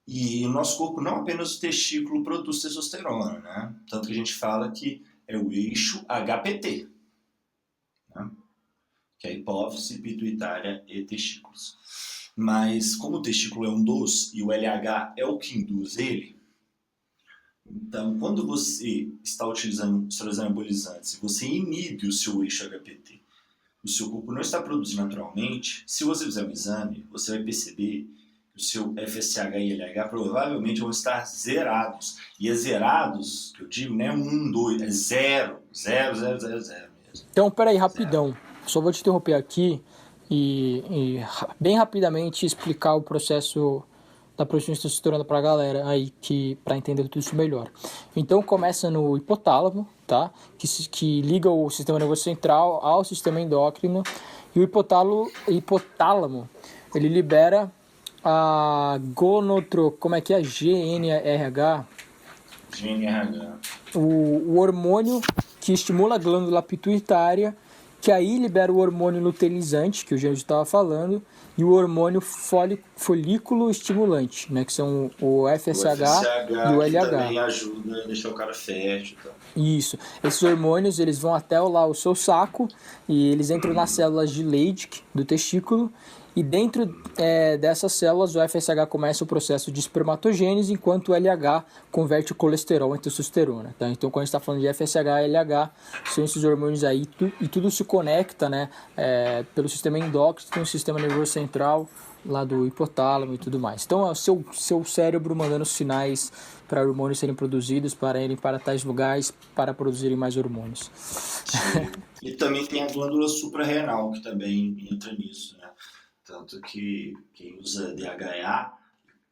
E o nosso corpo não apenas o testículo produz testosterona, né? Tanto que a gente fala que é o eixo HPT, né? Que é a hipófise, pituitária e testículos. Mas como o testículo é um dos e o LH é o que induz ele, então quando você está utilizando esteroides anabolizantes e você inibe o seu eixo HPT, o seu corpo não está produzindo naturalmente, se você fizer um exame, você vai perceber que o seu FSH e LH provavelmente vão estar zerados. E é zerados, que eu digo, não é 1, 2, é 0, 0, 0, 0, 0 mesmo. Então, peraí, Zero. rapidão. Só vou te interromper aqui e bem rapidamente explicar o processo da produção de testosterona para a galera aí, para entender tudo isso melhor. Então, começa no hipotálamo, tá? Que liga o sistema nervoso central ao sistema endócrino. E o hipotálamo ele libera a como é que é? GnRH? GnRH. O hormônio que estimula a glândula pituitária, que aí libera o hormônio luteinizante, que o Jean estava falando, e o hormônio folículo estimulante, né, que são o FSH e o que LH. também ajuda a deixar o cara fértil. Tá? Isso. Esses hormônios, eles vão até lá o seu saco e eles entram nas células de Leydig do testículo. E dentro dessas células, o FSH começa o processo de espermatogênese, enquanto o LH converte o colesterol em testosterona. Tá? Então, quando a gente está falando de FSH e LH, são esses hormônios aí, e tudo se conecta, né, pelo sistema endócrino, sistema nervoso central, lá do hipotálamo e tudo mais. Então, é o seu cérebro mandando sinais para hormônios serem produzidos, para irem para tais lugares, para produzirem mais hormônios. Sim. E também tem a glândula suprarrenal, que também entra nisso, né? Tanto que quem usa DHA,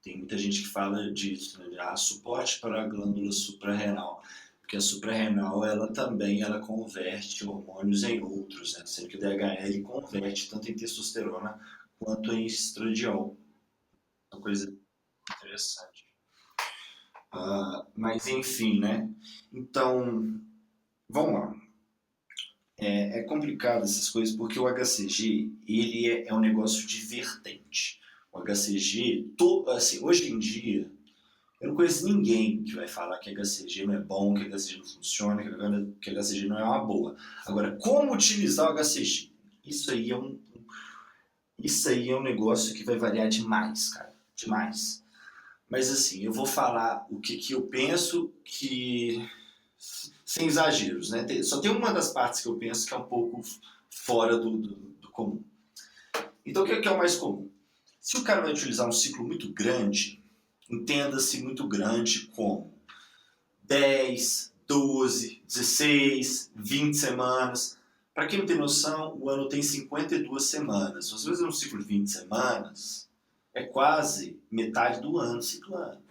tem muita gente que fala disso, né? Suporte para a glândula suprarrenal. Porque a suprarrenal, ela também converte hormônios em outros, né? Sendo que o DHA ele converte tanto em testosterona quanto em estradiol. Uma coisa interessante. Mas enfim, né? Então, vamos lá. É complicado essas coisas porque o HCG ele é um negócio divertente. O HCG, assim, hoje em dia, eu não conheço ninguém que vai falar que HCG não é bom, que HCG não funciona, que HCG não é uma boa. Agora, como utilizar o HCG? Isso aí é um negócio que vai variar demais, cara. Demais. Mas assim, eu vou falar o que eu penso que sem exageros, né? Só tem uma das partes que eu penso que é um pouco fora do comum. Então, o que é o mais comum? Se o cara vai utilizar um ciclo muito grande, entenda-se muito grande como 10, 12, 16, 20 semanas. Para quem não tem noção, o ano tem 52 semanas. Se você fazer um ciclo de 20 semanas, é quase metade do ano ciclando.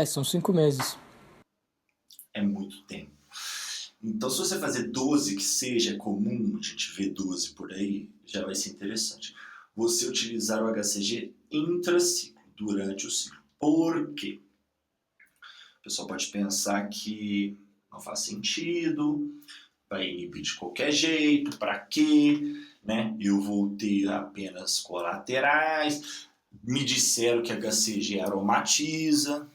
São 5 meses. É muito tempo. Então, se você fazer 12, que seja comum, a gente vê 12 por aí, já vai ser interessante. Você utilizar o HCG intraciclo, durante o ciclo. Por quê? O pessoal pode pensar que não faz sentido, vai inibir de qualquer jeito, para quê? Né? Eu vou ter apenas colaterais, me disseram que HCG aromatiza.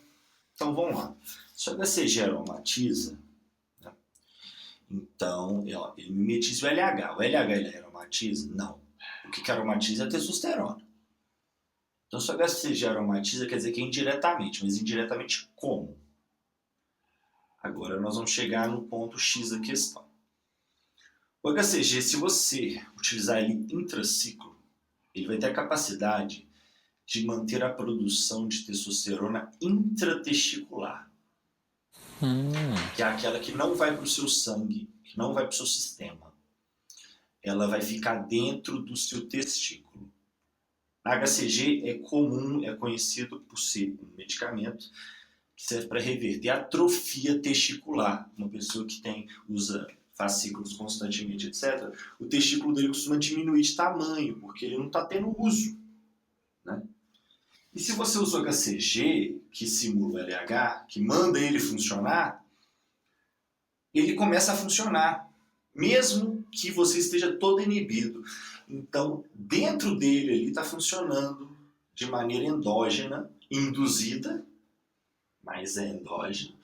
Então vamos lá. Se o HCG aromatiza, né? Então ele mimetiza o LH. O LH ele aromatiza? Não. O que aromatiza é a testosterona. Então se o HCG aromatiza, quer dizer que é indiretamente, mas indiretamente como? Agora nós vamos chegar no ponto X da questão. O HCG, se você utilizar ele intraciclo, ele vai ter a capacidade de manter a produção de testosterona intratesticular, que é aquela que não vai para o seu sangue, que não vai para o seu sistema. Ela vai ficar dentro do seu testículo. A HCG é comum, é conhecido por ser um medicamento que serve para reverter a atrofia testicular. Uma pessoa que usa fascículos constantemente, etc., o testículo dele costuma diminuir de tamanho, porque ele não está tendo uso. Né? E se você usa o HCG, que simula o LH, que manda ele funcionar, ele começa a funcionar, mesmo que você esteja todo inibido. Então, dentro dele ele está funcionando de maneira endógena, induzida, mas é endógena.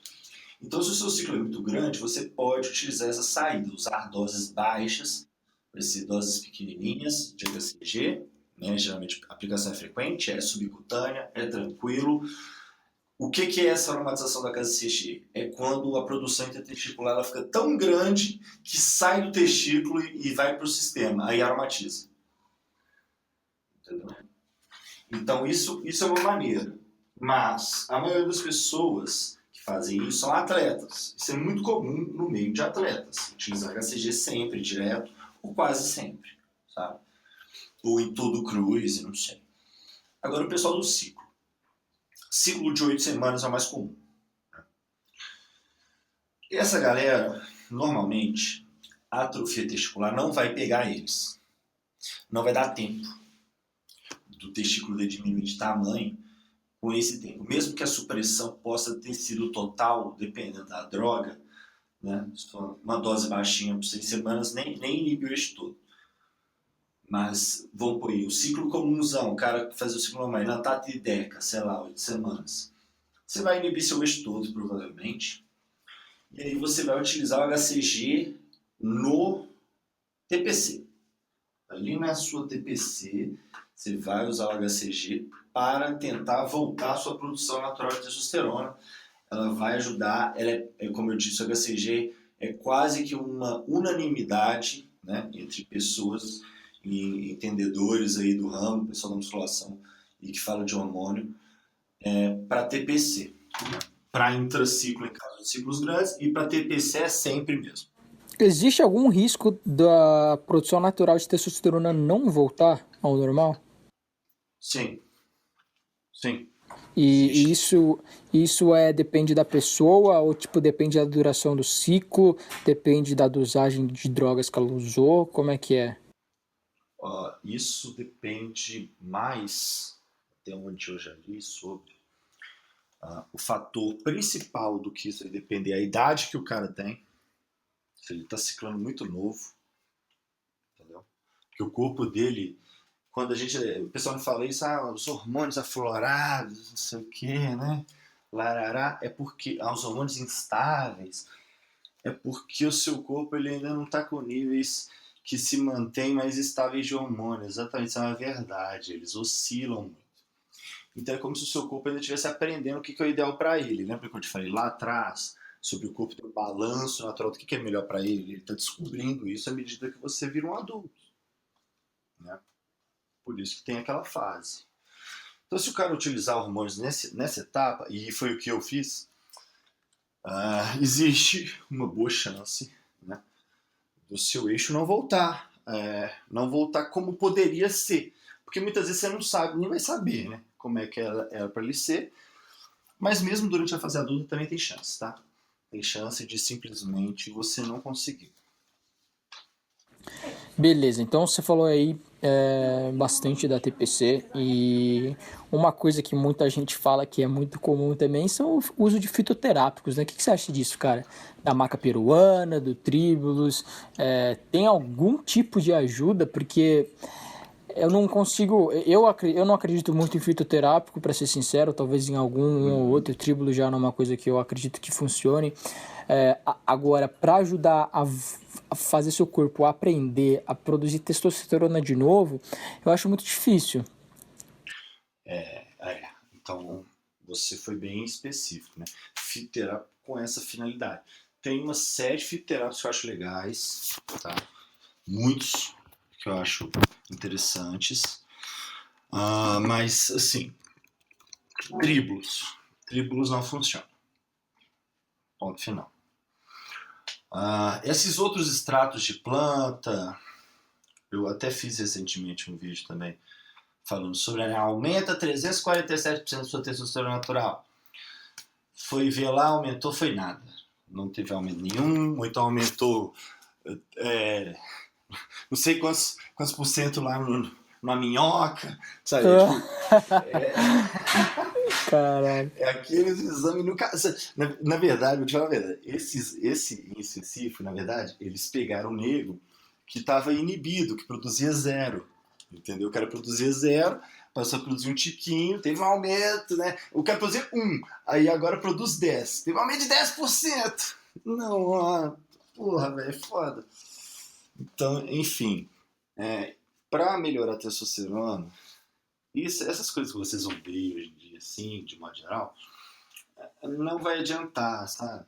Então, se o seu ciclo é muito grande, você pode utilizar essa saída, usar doses baixas, vai ser doses pequenininhas de HCG, né? Geralmente a aplicação é frequente, é subcutânea, é tranquilo. O que é essa aromatização da HCG? É quando a produção intertesticular ela fica tão grande que sai do testículo e vai para o sistema, aí aromatiza. Entendeu? Então, isso é uma maneira. Mas a maioria das pessoas fazem isso são atletas. Isso é muito comum no meio de atletas. Utilizar HCG sempre, direto, ou quase sempre, sabe? Ou em todo cruise, não sei. Agora o pessoal do ciclo. Ciclo de 8 semanas é o mais comum. E essa galera, normalmente, a atrofia testicular não vai pegar eles. Não vai dar tempo do testículo diminuir de tamanho com esse tempo. Mesmo que a supressão possa ter sido total, dependendo da droga, né? Uma dose baixinha por 6 semanas nem inibe o eixo todo. Mas, vamos pôr aí, o ciclo comunzão, o cara que faz o ciclo normal, na tatideca, sei lá, 8 semanas. Você vai inibir seu eixo todo, provavelmente. E aí você vai utilizar o HCG no TPC. Ali na sua TPC, você vai usar o HCG para tentar voltar à sua produção natural de testosterona. Ela vai ajudar, como eu disse, o HCG é quase que uma unanimidade, né, entre pessoas e entendedores aí do ramo, pessoal da musculação e que fala de hormônio, para TPC, para intraciclo em caso de ciclos grandes, e para TPC é sempre mesmo. Existe algum risco da produção natural de testosterona não voltar ao normal? Sim. Sim. E isso depende da pessoa, ou tipo, depende da duração do ciclo, depende da dosagem de drogas que ela usou, como é que é? Isso depende mais, até onde eu já li sobre, o fator principal do que isso vai depender é a idade que o cara tem, se ele está ciclando muito novo, entendeu? Porque o corpo dele, quando o pessoal me fala isso, os hormônios aflorados, não sei o que, né? Larará, é porque os hormônios instáveis, é porque o seu corpo ele ainda não está com níveis que se mantêm mais estáveis de hormônio. Exatamente, isso é uma verdade, eles oscilam muito. Então é como se o seu corpo ainda estivesse aprendendo o que é o ideal para ele. Lembra que eu te falei lá atrás? sobre o corpo ter um balanço natural do que é melhor para ele. Ele está descobrindo isso à medida que você vira um adulto, né? Por isso que tem aquela fase. Então, se o cara utilizar hormônios nessa etapa, e foi o que eu fiz, existe uma boa chance, né, do seu eixo não voltar. Não voltar como poderia ser. Porque muitas vezes você não sabe, nem vai saber, né, como é que era para ele ser. Mas mesmo durante a fase adulta também tem chance, tá? Tem chance de simplesmente você não conseguir. Beleza, então você falou aí bastante da TPC e uma coisa que muita gente fala que é muito comum também são o uso de fitoterápicos, né? O que você acha disso, cara? Da maca peruana, do tribulus, tem algum tipo de ajuda? Porque eu não consigo, eu não acredito muito em fitoterápico, para ser sincero, talvez em algum ou outro tribulo já não é uma coisa que eu acredito que funcione. Agora, para ajudar a fazer seu corpo aprender a produzir testosterona de novo, eu acho muito difícil. Então, você foi bem específico, né? Fitoterápico com essa finalidade. Tem uma série de fitoterápicos que eu acho legais, tá? Muitos que eu acho interessantes. Mas, assim, tribulus não funcionam. Ponto final. Esses outros extratos de planta, eu até fiz recentemente um vídeo também falando sobre aumenta 347% da sua testosterona natural. Foi ver lá, aumentou, foi nada. Não teve aumento nenhum, ou então aumentou não sei quantos por cento lá na minhoca, sabe? Caralho. Aqueles exames no caso. Na verdade, vou te falar a verdade, esse em específico, na verdade, eles pegaram um nego que estava inibido, que produzia zero. Entendeu? O cara produzia zero, passou a produzir um tiquinho, teve um aumento, né? O cara produzia 1, aí agora produz 10. Teve um aumento de 10%. Não, porra, velho, é foda. Então, enfim, para melhorar a testosterona, essas coisas que vocês vão ver hoje em dia, assim, de modo geral, não vai adiantar, sabe?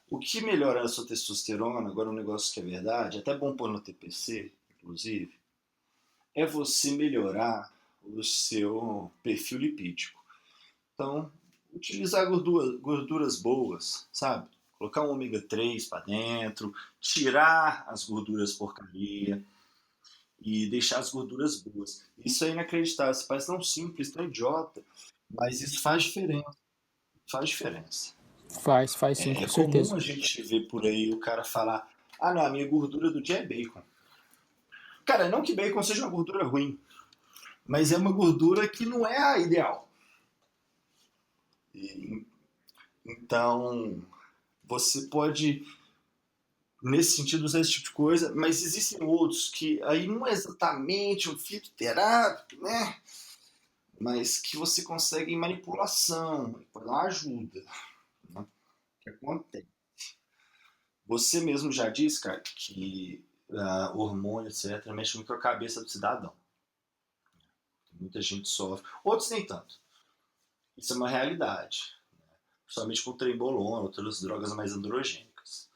O que melhora a sua testosterona, agora um negócio que é verdade, até bom pôr no TPC, inclusive, é você melhorar o seu perfil lipídico. Então, utilizar gorduras boas, sabe? Colocar um ômega 3 para dentro, tirar as gorduras porcaria e deixar as gorduras boas. Isso é inacreditável, isso parece tão simples, tão idiota, mas isso faz diferença. Faz diferença. Faz sim, É com comum certeza. a gente ver por aí o cara falar: ah, não, a minha gordura do dia é bacon. Cara, não que bacon seja uma gordura ruim, mas é uma gordura que não é a ideal. E, então, você pode, nesse sentido, usar esse tipo de coisa, mas existem outros que aí não é exatamente um fitoterápico, né? Mas que você consegue em manipulação, pode dar uma ajuda. Né? O que acontece? Você mesmo já disse, cara, que hormônio, etc., mexe muito com a cabeça do cidadão. Muita gente sofre, outros nem tanto. Isso é uma realidade, principalmente com o trembolona, outras drogas mais androgênicas.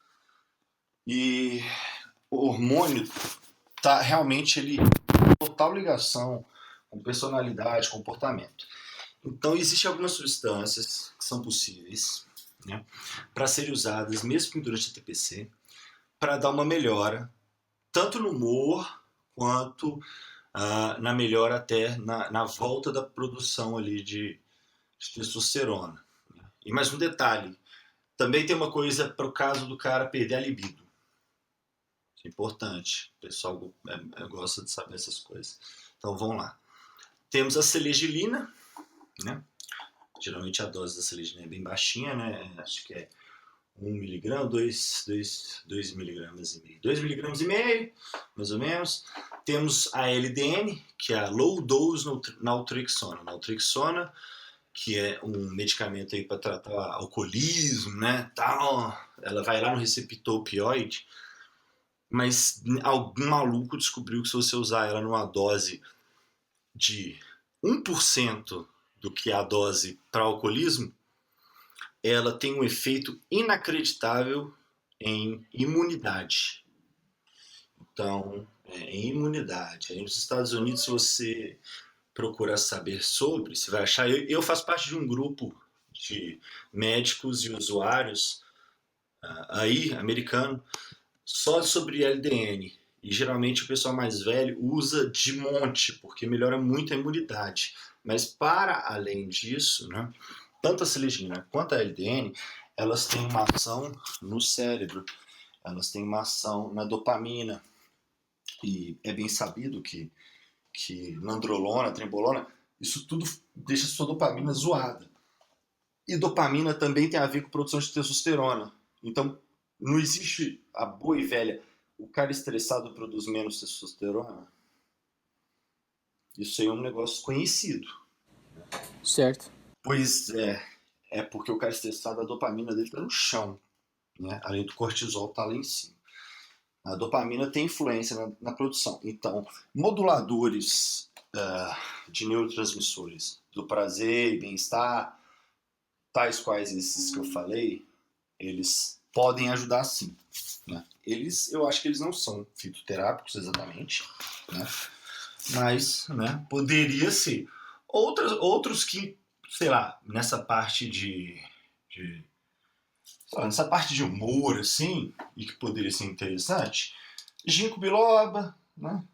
E o hormônio tá realmente ele tem total ligação com personalidade, comportamento. Então existem algumas substâncias que são possíveis, né, para serem usadas mesmo durante a TPC, para dar uma melhora tanto no humor quanto na melhora até na volta da produção ali de testosterona. E mais um detalhe, também tem uma coisa para o caso do cara perder a libido. Isso é importante, o pessoal gosta de saber essas coisas. Então vamos lá. Temos a selegilina, né? Geralmente a dose da selegilina é bem baixinha, né? Acho que é 1 miligrama, 2 miligramas e meio. 2 miligramas e meio, mais ou menos. Temos a LDN, que é a Low Dose Naltrexona. Naltrexona, que é um medicamento aí para tratar alcoolismo, né? Tal. Ela vai lá no receptor opioide, mas algum maluco descobriu que se você usar ela numa dose de 1% do que é a dose para alcoolismo, ela tem um efeito inacreditável em imunidade. Então, em imunidade. Aí nos Estados Unidos, se você procurar saber sobre, você vai achar... Eu faço parte de um grupo de médicos e usuários aí, americano, só sobre LDN. E geralmente o pessoal mais velho usa de monte, porque melhora muito a imunidade. Mas para além disso, né, tanto a siligina quanto a LDN, elas têm uma ação no cérebro, elas têm uma ação na dopamina. E é bem sabido que nandrolona, trembolona, isso tudo deixa a sua dopamina zoada. E dopamina também tem a ver com produção de testosterona. Então, não existe a boa e velha, o cara estressado produz menos testosterona. Isso aí é um negócio conhecido. Certo. Pois é porque o cara estressado, a dopamina dele está no chão, né? Além do cortisol tá lá em cima. A dopamina tem influência na produção. Então, moduladores de neurotransmissores do prazer e bem-estar, tais quais esses que eu falei, eles podem ajudar sim. Né? Eu acho que eles não são fitoterápicos exatamente, né? Mas, né, poderia ser. Outros que, sei lá, nessa parte nessa parte de humor, assim, e que poderia ser interessante, ginkgo biloba, né?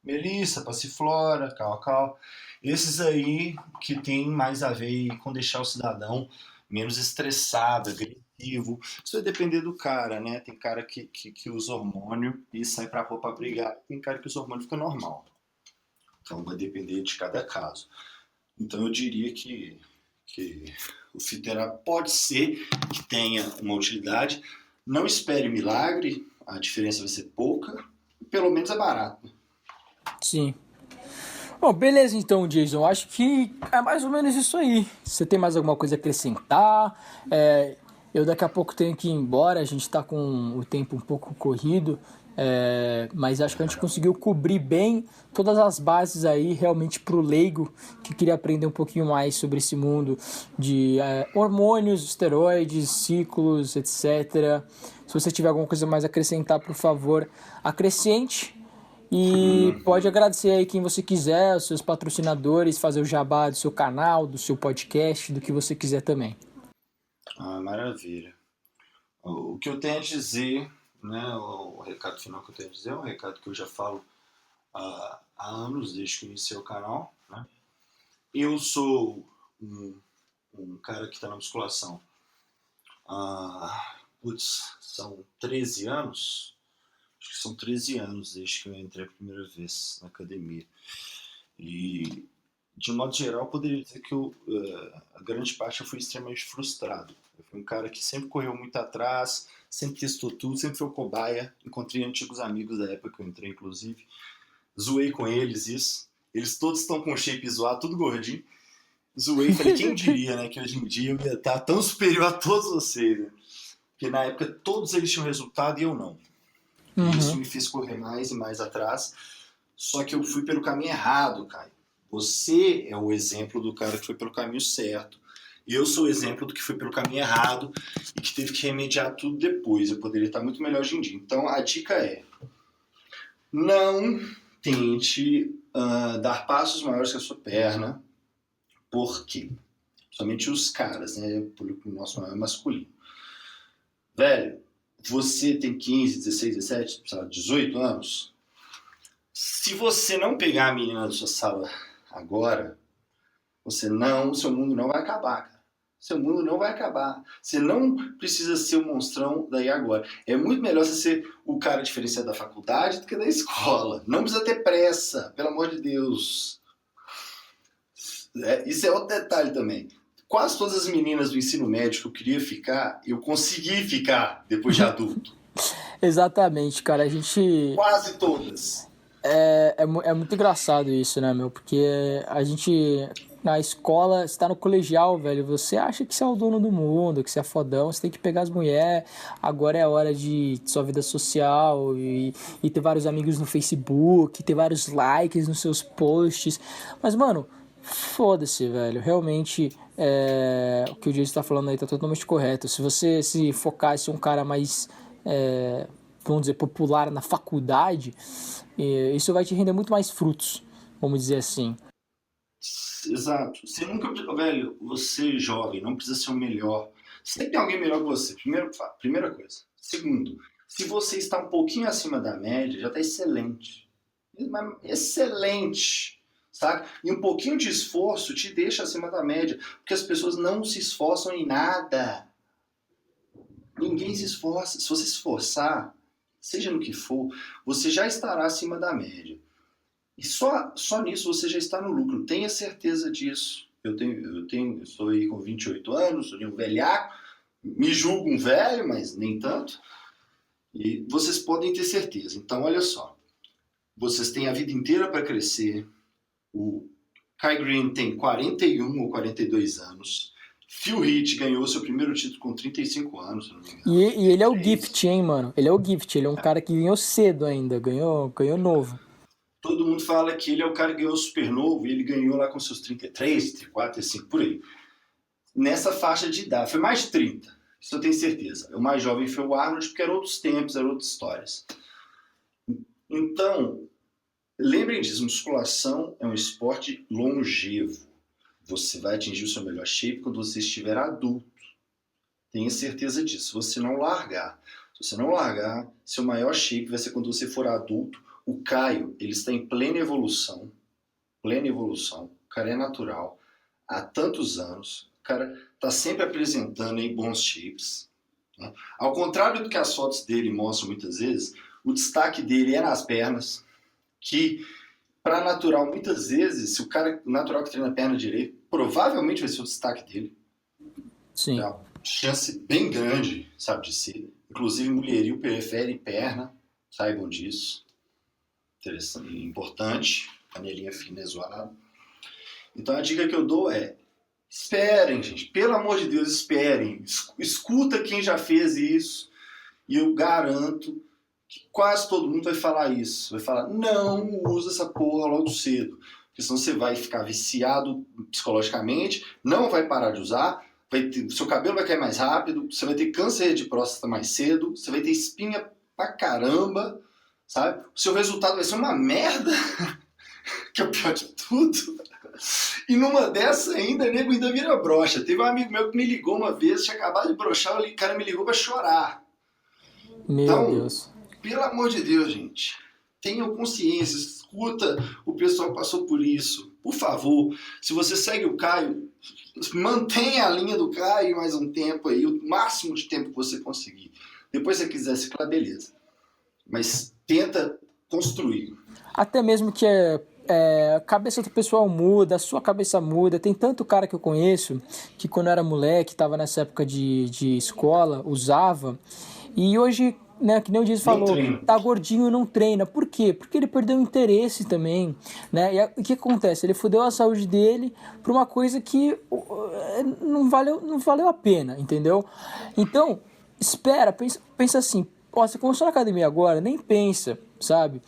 Melissa, passiflora, cacau, esses aí que tem mais a ver com deixar o cidadão menos estressado, agressivo. Isso vai depender do cara, né? Tem cara que usa hormônio e sai pra rua pra brigar, tem cara que usa hormônio e fica normal. Então vai depender de cada caso. Então eu diria que o fitoterápico pode ser que tenha uma utilidade. Não espere milagre, a diferença vai ser pouca, pelo menos é barato. Sim. Bom, beleza então, Jason. Acho que é mais ou menos isso aí. Você tem mais alguma coisa a acrescentar? Eu daqui a pouco tenho que ir embora, a gente tá com o tempo um pouco corrido. Mas acho que a gente conseguiu cobrir bem todas as bases aí realmente pro leigo que queria aprender um pouquinho mais sobre esse mundo de hormônios, esteroides, ciclos, etc. Se você tiver alguma coisa mais a acrescentar, por favor, acrescente. E pode agradecer aí quem você quiser, os seus patrocinadores, fazer o jabá do seu canal, do seu podcast, do que você quiser também. Maravilha. O que eu tenho a dizer, né, o recado final que eu tenho a dizer é um recado que eu já falo há anos, desde que iniciei o canal. Né? Eu sou um cara que está na musculação são 13 anos. Acho que são 13 anos desde que eu entrei a primeira vez na academia. E, de modo geral, eu poderia dizer que a grande parte eu fui extremamente frustrado. Eu fui um cara que sempre correu muito atrás, sempre testou tudo, sempre foi cobaia. Encontrei antigos amigos da época que eu entrei, inclusive. Zoei com eles isso. Eles todos estão com shape zoado, tudo gordinho. Zoei e falei, quem diria, né, que hoje em dia eu ia estar tão superior a todos vocês, né? Porque na época todos eles tinham resultado e eu não. E isso me fez correr mais e mais atrás. Só que eu fui pelo caminho errado, Caio. Você é o exemplo do cara que foi pelo caminho certo. Eu sou o exemplo do que foi pelo caminho errado e que teve que remediar tudo depois. Eu poderia estar muito melhor hoje em dia. Então a dica é: não tente dar passos maiores que a sua perna. Por quê? Somente os caras, né? O público nosso é masculino. Velho, você tem 15, 16, 17, 18 anos. Se você não pegar a menina da sua sala agora, seu mundo não vai acabar, cara. Seu mundo não vai acabar. Você não precisa ser um monstrão daí agora. É muito melhor você ser o cara diferenciado da faculdade do que da escola. Não precisa ter pressa, pelo amor de Deus. Isso é outro detalhe também. Quase todas as meninas do ensino médio que eu queria ficar, eu consegui ficar depois de adulto. Exatamente, cara. Quase todas. É muito engraçado isso, né, meu? Porque a gente, na escola, você tá no colegial, velho, você acha que você é o dono do mundo, que você é fodão, você tem que pegar as mulheres, agora é a hora de sua vida social e ter vários amigos no Facebook, ter vários likes nos seus posts. Mas, mano, Foda-se, velho. Realmente, o que o Jason tá falando aí tá totalmente correto. Se você se focasse em um cara mais, vamos dizer, popular na faculdade, isso vai te render muito mais frutos, vamos dizer assim. Exato. Você nunca, velho, você jovem, não precisa ser o melhor. Sempre tem alguém melhor que você. Primeira coisa. Segundo, se você está um pouquinho acima da média, já está excelente. Excelente. Sabe? E um pouquinho de esforço te deixa acima da média. Porque as pessoas não se esforçam em nada. Ninguém se esforça. Se você se esforçar, seja no que for, você já estará acima da média. E só nisso você já está no lucro. Tenha certeza disso. Eu estou aí com 28 anos, sou de um velhaco, me julgo um velho, mas nem tanto. E vocês podem ter certeza. Então, olha só. Vocês têm a vida inteira para crescer. O Kai Green tem 41 ou 42 anos. Phil Heath ganhou seu primeiro título com 35 anos, se não me engano. E ele é o Gift, hein, mano? Ele é o Gift. Ele é um cara que ganhou cedo ainda, ganhou novo. Todo mundo fala que ele é o cara que ganhou super novo e ele ganhou lá com seus 33, 34, 35, por aí. Nessa faixa de idade. Foi mais de 30, isso eu tenho certeza. O mais jovem foi o Arnold, porque eram outros tempos, eram outras histórias. Então, lembrem disso, musculação é um esporte longevo. Você vai atingir o seu melhor shape quando você estiver adulto. Tenha certeza disso. Se você não largar, seu maior shape vai ser quando você for adulto. O Caio, ele está em plena evolução. Plena evolução. O cara é natural. Há tantos anos. O cara está sempre apresentando em bons shapes. Né? Ao contrário do que as fotos dele mostram muitas vezes, o destaque dele é nas pernas, que para natural, muitas vezes, se o cara natural que treina a perna direita, provavelmente vai ser o destaque dele. Sim. É uma chance bem grande, sabe, de ser. Inclusive, mulherio prefere perna, saibam disso. Interessante, importante, panelinha fina é zoada. Então a dica que eu dou é: esperem, gente, pelo amor de Deus, esperem. Escuta quem já fez isso, e eu garanto que quase todo mundo vai falar isso. Vai falar: não usa essa porra logo cedo, porque senão você vai ficar viciado psicologicamente, não vai parar de usar, seu cabelo vai cair mais rápido, você vai ter câncer de próstata mais cedo, você vai ter espinha pra caramba, sabe? O seu resultado vai ser uma merda, que é o pior de tudo. E numa dessa ainda, nego ainda vira broxa. Teve um amigo meu que me ligou uma vez, tinha acabado de broxar, o cara me ligou pra chorar. Meu Então, Deus. pelo amor de Deus, gente, tenham consciência, escuta o pessoal que passou por isso. Por favor, se você segue o Caio, mantenha a linha do Caio mais um tempo aí, o máximo de tempo que você conseguir. Depois, se você quiser ciclar, beleza. Mas tenta construir. Até mesmo que a cabeça do pessoal muda, a sua cabeça muda. Tem tanto cara que eu conheço que quando era moleque, tava nessa época de escola, usava. E hoje, né, que nem o Dias falou, tá gordinho e não treina. Por quê? Porque ele perdeu o interesse também, né? E o que acontece? Ele fudeu a saúde dele por uma coisa que não valeu a pena, entendeu? Então, espera, pensa assim, ó, você começou na academia agora, nem pensa, sabe?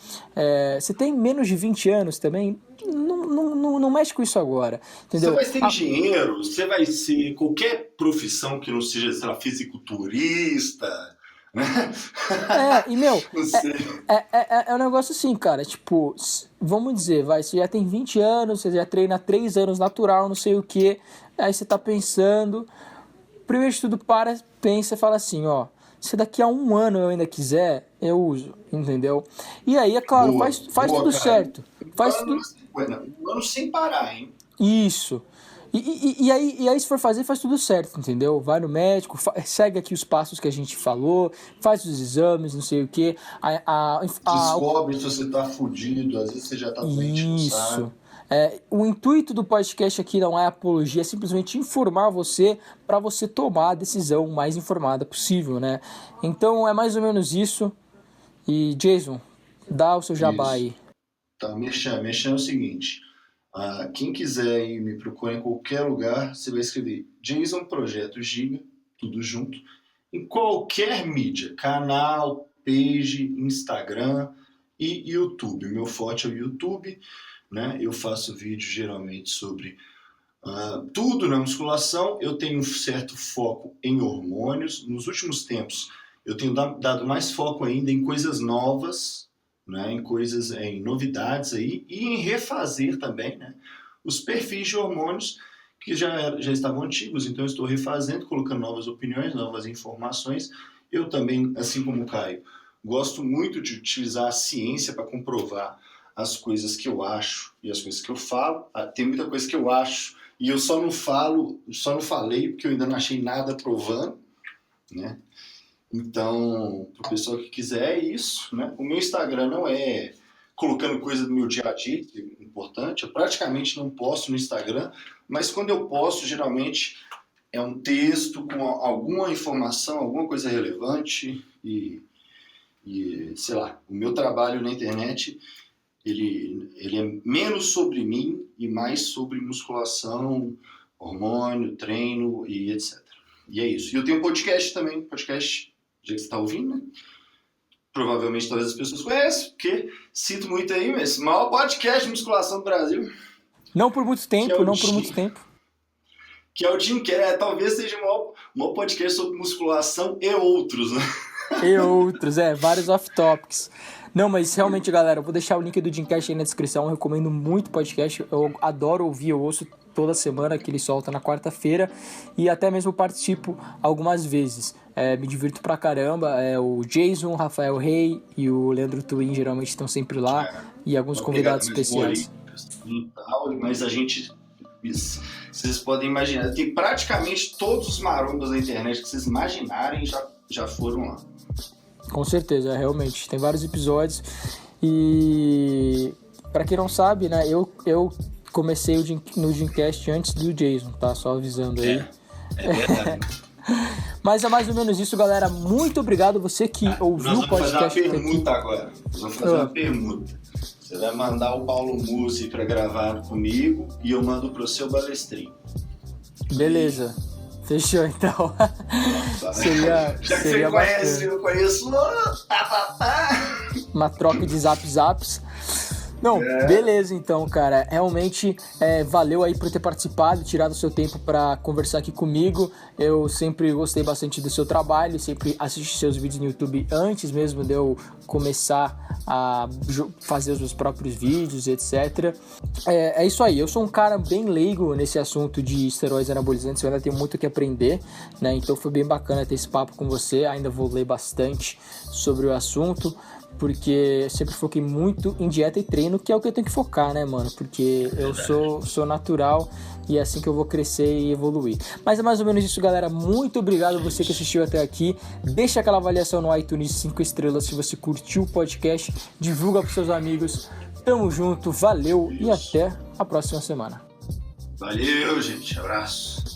Você tem menos de 20 anos também, não mexe com isso agora, entendeu? Você vai ser engenheiro, você vai ser qualquer profissão que não seja, sei lá, fisiculturista, né? E meu, é um negócio assim, cara, tipo, vamos dizer, você já tem 20 anos, você já treina 3 anos natural, não sei o que, aí você tá pensando, primeiro de tudo pensa e fala assim, ó, se daqui a 1 ano eu ainda quiser, eu uso, entendeu? E aí, é claro, Boa, faz tudo cara. certo. Um ano sem parar, hein? Isso. E aí, se for fazer, faz tudo certo, entendeu? Vai no médico, segue aqui os passos que a gente falou, faz os exames, não sei o que. Descobre se você tá fudido, às vezes você já tá doente, não sabe. Isso. O intuito do podcast aqui não é apologia, é simplesmente informar você para você tomar a decisão mais informada possível, né? Então é mais ou menos isso. E Jason, dá o seu jabá aí. Tá, mexendo é o seguinte. Quem quiser ir me procurar em qualquer lugar, você vai escrever Jason Projeto Giga, tudo junto, em qualquer mídia, canal, page, Instagram e YouTube. O meu forte é o YouTube. né? Eu faço vídeo geralmente sobre tudo na musculação. Eu tenho um certo foco em hormônios. Nos últimos tempos, eu tenho dado mais foco ainda em coisas novas, né? Em novidades aí, e em refazer também, né? Os perfis de hormônios que já estavam antigos. Então eu estou refazendo, colocando novas opiniões, novas informações. Eu também, assim como o Caio, gosto muito de utilizar a ciência para comprovar as coisas que eu acho e as coisas que eu falo. Tem muita coisa que eu acho e eu só não falei porque eu ainda não achei nada provando, né? Então, para o pessoal que quiser, é isso, né? O meu Instagram não é colocando coisa do meu dia a dia, que é importante. Eu praticamente não posto no Instagram, mas quando eu posto, geralmente é um texto com alguma informação, alguma coisa relevante e sei lá, o meu trabalho na internet, ele é menos sobre mim e mais sobre musculação, hormônio, treino e etc. E é isso. E eu tenho um podcast também, já que você está ouvindo, né? Provavelmente talvez as pessoas conheçam, porque sinto muito aí, mas maior podcast de musculação do Brasil. Não por muito tempo, Que é o Gyncast, talvez seja o maior podcast sobre musculação e outros, né? E outros, vários off-topics. Não, mas realmente, galera, eu vou deixar o link do Gyncast aí na descrição. Eu recomendo muito o podcast. Eu adoro ouvir, eu ouço toda semana, que ele solta na quarta-feira. E até mesmo participo algumas vezes. Me divirto pra caramba. O Jason, o Rafael Rey e o Leandro Twin geralmente estão sempre lá. E alguns convidados especiais. Mas a gente... Vocês podem imaginar. Tem praticamente todos os marombas da internet que vocês imaginarem já foram lá. Com certeza, realmente. Tem vários episódios. E pra quem não sabe, né, eu comecei no Gyncast antes do Jason, tá? Só avisando aí. É verdade. Mas é mais ou menos isso, galera. Muito obrigado você que ouviu o podcast. Nós vamos fazer uma permuta agora. Nós vamos fazer uma permuta. Você vai mandar o Paulo Musi pra gravar comigo e eu mando pro seu balestrinho. Beleza. Fechou, então. seria você conhece, eu conheço. Uma troca de zaps. Não, beleza então, cara. Realmente, valeu aí por ter participado, tirado o seu tempo para conversar aqui comigo. Eu sempre gostei bastante do seu trabalho, sempre assisti seus vídeos no YouTube antes mesmo de eu começar a fazer os meus próprios vídeos, etc. É isso aí, eu sou um cara bem leigo nesse assunto de esteroides anabolizantes, eu ainda tenho muito o que aprender, né? Então foi bem bacana ter esse papo com você, ainda vou ler bastante sobre o assunto, porque eu sempre foquei muito em dieta e treino, que é o que eu tenho que focar, né, mano? Porque eu sou natural e é assim que eu vou crescer e evoluir. Mas é mais ou menos isso, galera. Muito obrigado você que assistiu até aqui. Deixa aquela avaliação no iTunes 5 estrelas se você curtiu o podcast. Divulga pros seus amigos. Tamo junto, valeu e até a próxima semana. Valeu, gente. Abraço.